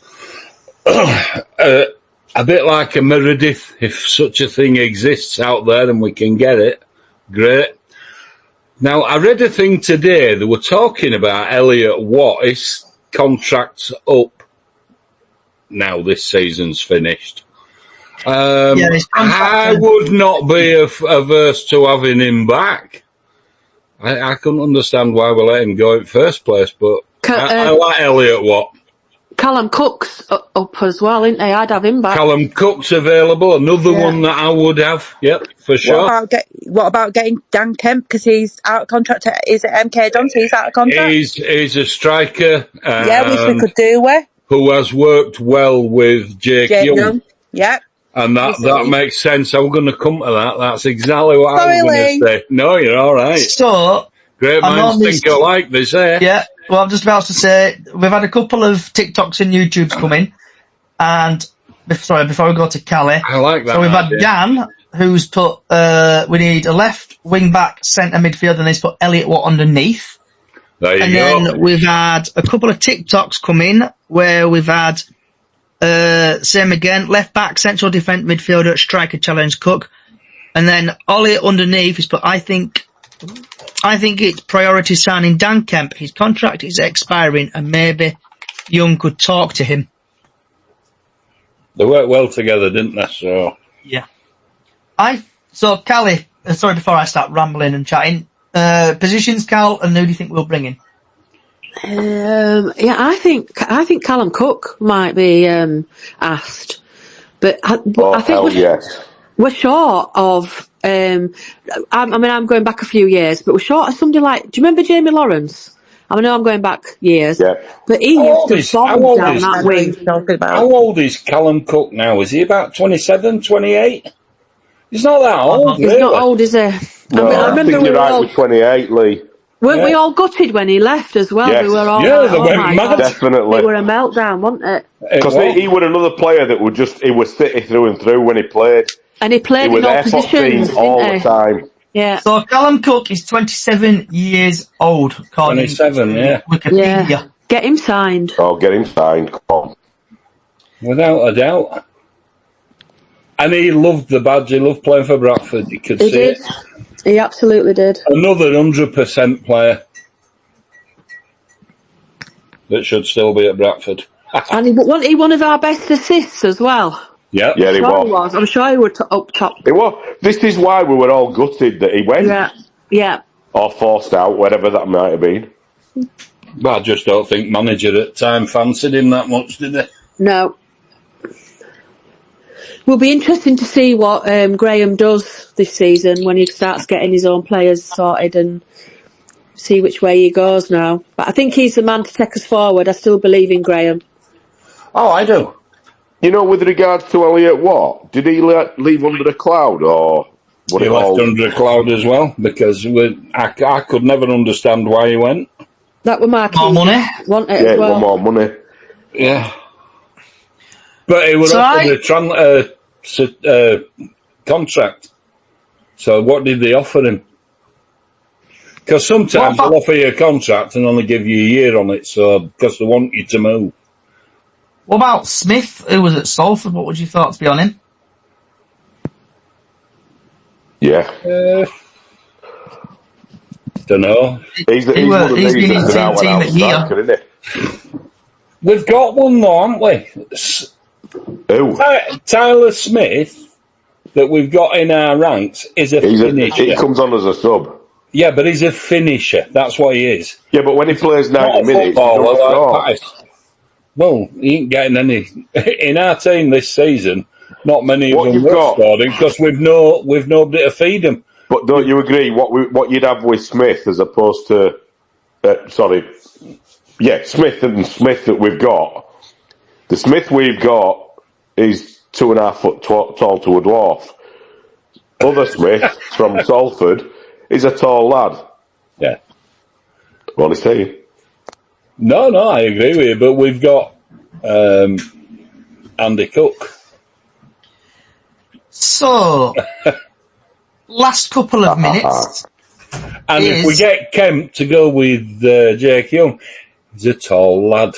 Speaker 4: A bit like a Meredith, if such a thing exists out there and we can get it, great. Now, I read a thing today, they were talking about Elliot Watt. His contract's up now, this season's finished. I would not be averse to having him back. I couldn't understand why we let him go in first place, but I like Elliot Watt.
Speaker 6: Callum Cook's up as well, isn't he? I'd have him back.
Speaker 4: Callum Cook's available, another one that I would have, yep, for sure.
Speaker 3: What about getting Dan Kemp, because he's out of contract? Is it MK Dons? He's out of contract?
Speaker 4: He's a striker.
Speaker 3: Which we could do with.
Speaker 4: Who has worked well with Jake Young.
Speaker 3: Yeah.
Speaker 4: And that makes sense. I was going to come to that. That's exactly what I was going to say. No, you're all right.
Speaker 1: So,
Speaker 4: great minds think alike, they say.
Speaker 1: Yeah. Well, I'm just about to say, we've had a couple of TikToks and YouTubes come in. And, before we go to Callie.
Speaker 4: I like that.
Speaker 1: So we've had Dan, who's put, we need a left wing back, centre midfield, and he's put Elliot Watt underneath.
Speaker 4: There you
Speaker 1: go. And then we've had a couple of TikToks come in where we've had, same again, left back, central defence midfielder, striker challenge Cook. And then Ollie underneath is put, I think it's priority signing Dan Kemp. His contract is expiring and maybe Young could talk to him.
Speaker 4: They worked well together, didn't they? So
Speaker 1: yeah. So Callie, sorry, before I start rambling and chatting, positions, Cal, and who do you think we'll bring in?
Speaker 6: I think Callum Cook might be asked, but I think we're short of. I'm going back a few years, but we're short of somebody like. Do you remember Jamie Lawrence? I know I'm going back years, but he used to bomb down that wing.
Speaker 4: How old is Callum Cook now? Is he about 27, 28? He's not that old.
Speaker 6: He's not old, is he?
Speaker 5: No, I remember you're right with 28, Lee.
Speaker 6: Weren't we all gutted when he left as well?
Speaker 5: Yes.
Speaker 6: We were all
Speaker 4: they went mad.
Speaker 5: Definitely.
Speaker 6: It were a meltdown, wasn't it?
Speaker 5: Because he was another player that would he was city through and through when he played.
Speaker 6: And he played in all positions,
Speaker 5: all the time.
Speaker 6: Yeah.
Speaker 1: So Callum Cook is 27 years old.
Speaker 4: 27, yeah.
Speaker 1: Wikipedia.
Speaker 6: Yeah. Get him signed.
Speaker 5: Oh, get him signed. Come on.
Speaker 4: Without a doubt. And he loved the badge. He loved playing for Bradford. You could see it.
Speaker 6: He absolutely did.
Speaker 4: Another 100% player that should still be at Bradford.
Speaker 6: And he one of our best assists as well.
Speaker 4: Yeah,
Speaker 5: he was.
Speaker 6: I'm sure he was up top.
Speaker 5: It was. This is why we were all gutted that he went.
Speaker 6: Yeah.
Speaker 5: Or forced out, whatever that might have been.
Speaker 4: But I just don't think manager at the time fancied him that much, did they?
Speaker 6: No. Will be interesting to see what Graham does this season when he starts getting his own players sorted and see which way he goes now. But I think he's the man to take us forward. I still believe in Graham.
Speaker 4: Oh, I do.
Speaker 5: You know, with regards to Elliot Watt, did he leave under a cloud or...
Speaker 4: He left under a cloud as well because I could never understand why he went.
Speaker 6: That were my key.
Speaker 1: More money?
Speaker 6: Want it as well.
Speaker 5: More money.
Speaker 4: Yeah. But he was offered a contract. So what did they offer him? Because sometimes they'll offer you a contract and only give you a year on it, so because they want you to move.
Speaker 1: What about Smith, who was at Salford? What would your thoughts be on him?
Speaker 5: Yeah.
Speaker 4: Don't know.
Speaker 5: He's been in the team at here.
Speaker 4: We've got one though, haven't we?
Speaker 5: Who?
Speaker 4: Tyler Smith, that we've got in our ranks, is a finisher.
Speaker 5: He comes on as a sub.
Speaker 4: Yeah, but he's a finisher. That's what he is.
Speaker 5: Yeah, but when he plays 90 minutes,
Speaker 4: well, he ain't getting any. In our team this season, not many of them were scoring because we've nobody to feed them.
Speaker 5: But don't you agree what you'd have with Smith as opposed to Smith and Smith that we've got? The Smith we've got is 2.5 foot tall to a dwarf. Other Smith from Salford is a tall lad.
Speaker 4: Yeah.
Speaker 5: Well, he's saying.
Speaker 4: No, I agree with you, but we've got Andy Cook.
Speaker 1: So, last couple of minutes.
Speaker 4: And if we get Kemp to go with Jake Young, he's a tall lad.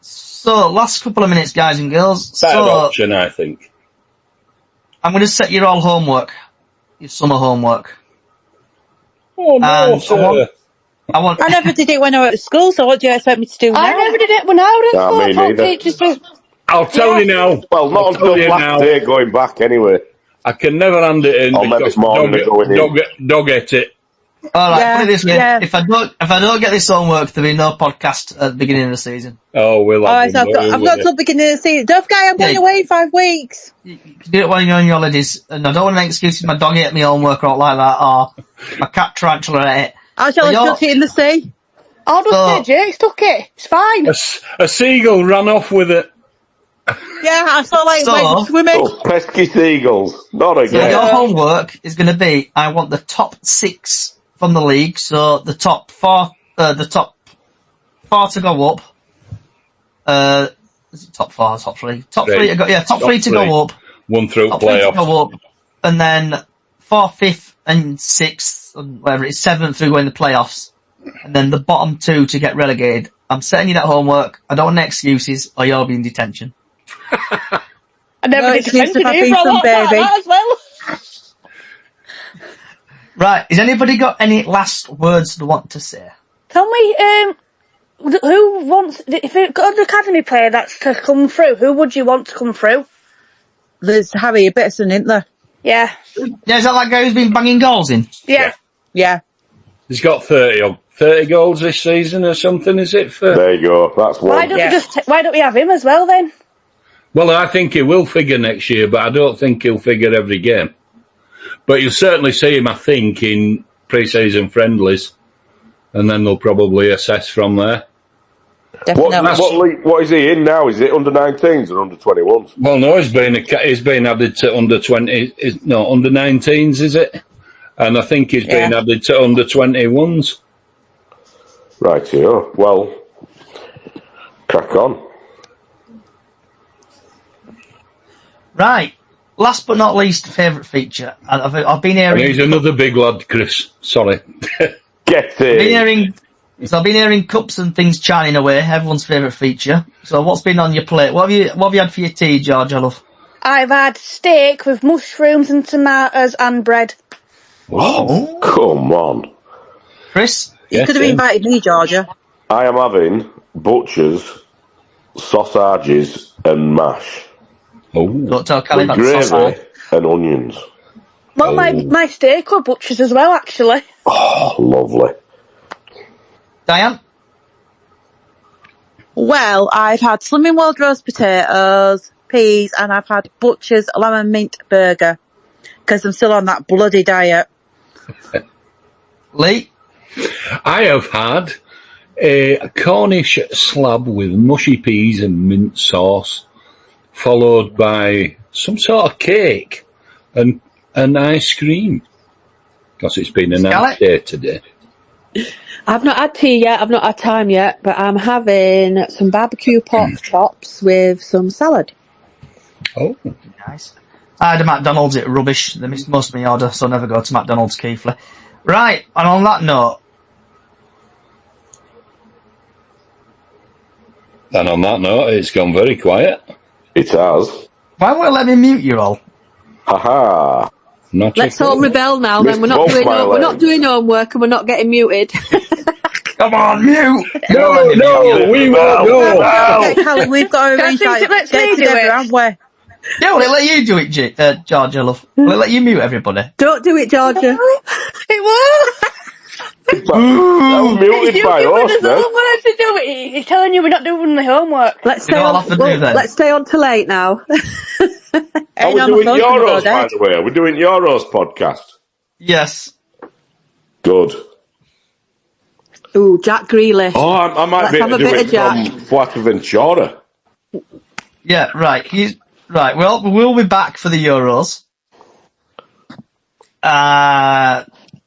Speaker 1: So, last couple of minutes, guys and girls.
Speaker 4: Better option, I think.
Speaker 1: I'm going to set your all homework. Your summer homework.
Speaker 4: Oh, no, sir.
Speaker 3: I never did it when I was at school, so what do you expect me to do now?
Speaker 2: I never did it when I was at school.
Speaker 5: me neither.
Speaker 4: I'll tell you now.
Speaker 5: Well, not until last day going back, anyway.
Speaker 4: I can never hand it in because dog ate it.
Speaker 1: All right, put it this way: if I don't get this homework, there'll be no podcast at the beginning of the season.
Speaker 4: Oh, we'll have
Speaker 3: I've got till the beginning of the season. Don't forget, I'm going away in 5 weeks.
Speaker 1: You can do it when you're on your holidays, and I don't want to make excuses. My dog ate my homework or out like that, or my cat tarantula ate it.
Speaker 3: I shall have stuck it in the sea.
Speaker 2: I'll just say Jake stuck it. It's fine.
Speaker 4: A seagull ran off with it.
Speaker 3: Yeah, I saw went swimming.
Speaker 5: Oh, pesky seagulls. Not again.
Speaker 1: So your homework is going to be, I want the top 6 from the league, so the top 4 to go up. Is it top 4 or top 3? Top 3 to go, top 3 to go up.
Speaker 4: 1 through
Speaker 1: top
Speaker 4: playoff.
Speaker 1: 3 to go up. And then 4th, 5th and 6th, and whatever it is, 7th through going the playoffs. And then the bottom 2 to get relegated. I'm setting you that homework. I don't want any excuses, or you'll be in detention.
Speaker 2: I never did detention
Speaker 3: baby.
Speaker 2: as well.
Speaker 1: Right, has anybody got any last words they want to say?
Speaker 2: Tell me, who wants, if you've got an academy player that's to come through, who would you want to come through?
Speaker 3: There's Harry Bitterson, isn't there?
Speaker 2: Yeah.
Speaker 1: Yeah, is that guy who's been banging goals in?
Speaker 2: Yeah.
Speaker 3: Yeah.
Speaker 4: He's got 30 goals this season or something, is it?
Speaker 5: There you go, that's one.
Speaker 2: Why don't we have him as well then?
Speaker 4: Well, I think he will figure next year, but I don't think he'll figure every game. But you'll certainly see him, I think, in pre-season friendlies, and then they'll probably assess from there.
Speaker 5: What is he in now? Is it under 19s or under 21s?
Speaker 4: Well, no, he's been added to under 20. Under 19s, is it? And I think he's been added to under 21s.
Speaker 5: Right, yeah. Well, crack on.
Speaker 1: Right. Last but not least, favourite feature. I've been hearing.
Speaker 4: And he's another big lad, Chris. Sorry.
Speaker 5: Get in.
Speaker 1: I've been hearing cups and things churning away. Everyone's favourite feature. So what's been on your plate? What have you had for your tea, George? I love.
Speaker 2: I've had steak with mushrooms and tomatoes and bread.
Speaker 5: Oh, come on,
Speaker 1: Chris.
Speaker 3: You could have invited me, Georgia.
Speaker 5: I am having butchers, sausages, and mash.
Speaker 1: Oh, don't tell Callie
Speaker 5: with
Speaker 1: that's
Speaker 5: gravy and onions.
Speaker 2: Well, my steak were butchers as well, actually.
Speaker 5: Oh, lovely.
Speaker 1: Diane?
Speaker 3: Well, I've had Slimming World roast potatoes, peas, and I've had Butcher's lemon mint burger because I'm still on that bloody diet.
Speaker 1: Lee?
Speaker 4: I have had a Cornish slab with mushy peas and mint sauce, followed by some sort of cake and ice cream. Because it's been a nice day today.
Speaker 6: I've not had tea yet, I've not had time yet, but I'm having some barbecue pork chops with some salad.
Speaker 4: Oh.
Speaker 1: Nice. I had a McDonald's, it rubbish. They missed most of my order, so I never go to McDonald's, Keithley. Right, and on that note...
Speaker 4: And on that note, it's gone very quiet.
Speaker 5: It has.
Speaker 1: Why won't you let me mute you all?
Speaker 5: Ha-ha.
Speaker 6: Let's all rebel now then. We're not doing homework and we're not getting muted.
Speaker 1: Come on, mute!
Speaker 4: No, we won't go!
Speaker 3: Okay, Callie, we've got to arrange that.
Speaker 2: Let's
Speaker 3: Get
Speaker 2: do
Speaker 3: together,
Speaker 2: it.
Speaker 3: haven't we?
Speaker 1: Yeah, will it let you do it, Georgia, love? Will it let you mute everybody?
Speaker 6: Don't do it, Georgia.
Speaker 2: It was.
Speaker 5: I'm muted by us, then.
Speaker 2: What to do it? He's telling you we're not doing the homework.
Speaker 6: Let's stay on till 8 now.
Speaker 5: Are we doing Euros, by the way? Are we doing Euros podcast?
Speaker 1: Yes.
Speaker 5: Good.
Speaker 6: Ooh, Jack Grealish.
Speaker 5: Oh, I might be able to do it from Fuerteventura.
Speaker 1: Yeah, right. Right, well, we'll be back for the Euros.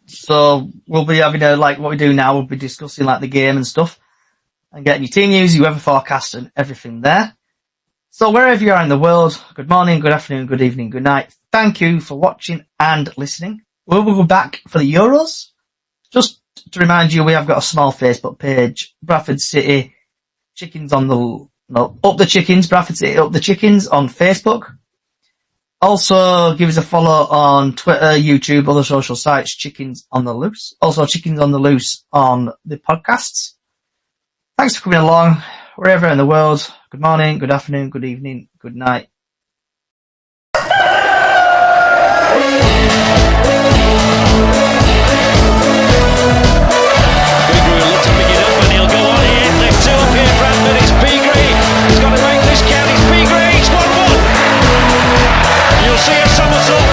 Speaker 1: So we'll be having like what we do now, we'll be discussing like the game and stuff. and getting your team news, your weather forecast and everything there. So wherever you are in the world, good morning, good afternoon, good evening, good night. Thank you for watching and listening. We will be back for the Euros. Just to remind you, we have got a small Facebook page, Bradford City Chickens on the, no, Up the Chickens, Bradford City Up the Chickens on Facebook. Also, give us a follow on Twitter, YouTube, other social sites, Chickens on the Loose. Also, Chickens on the Loose on the podcasts. Thanks for coming along, wherever in the world. Good morning, good afternoon, good evening, good night.
Speaker 7: He's got to make this count. It's Big Ray. It's 1-1. You'll see a somersault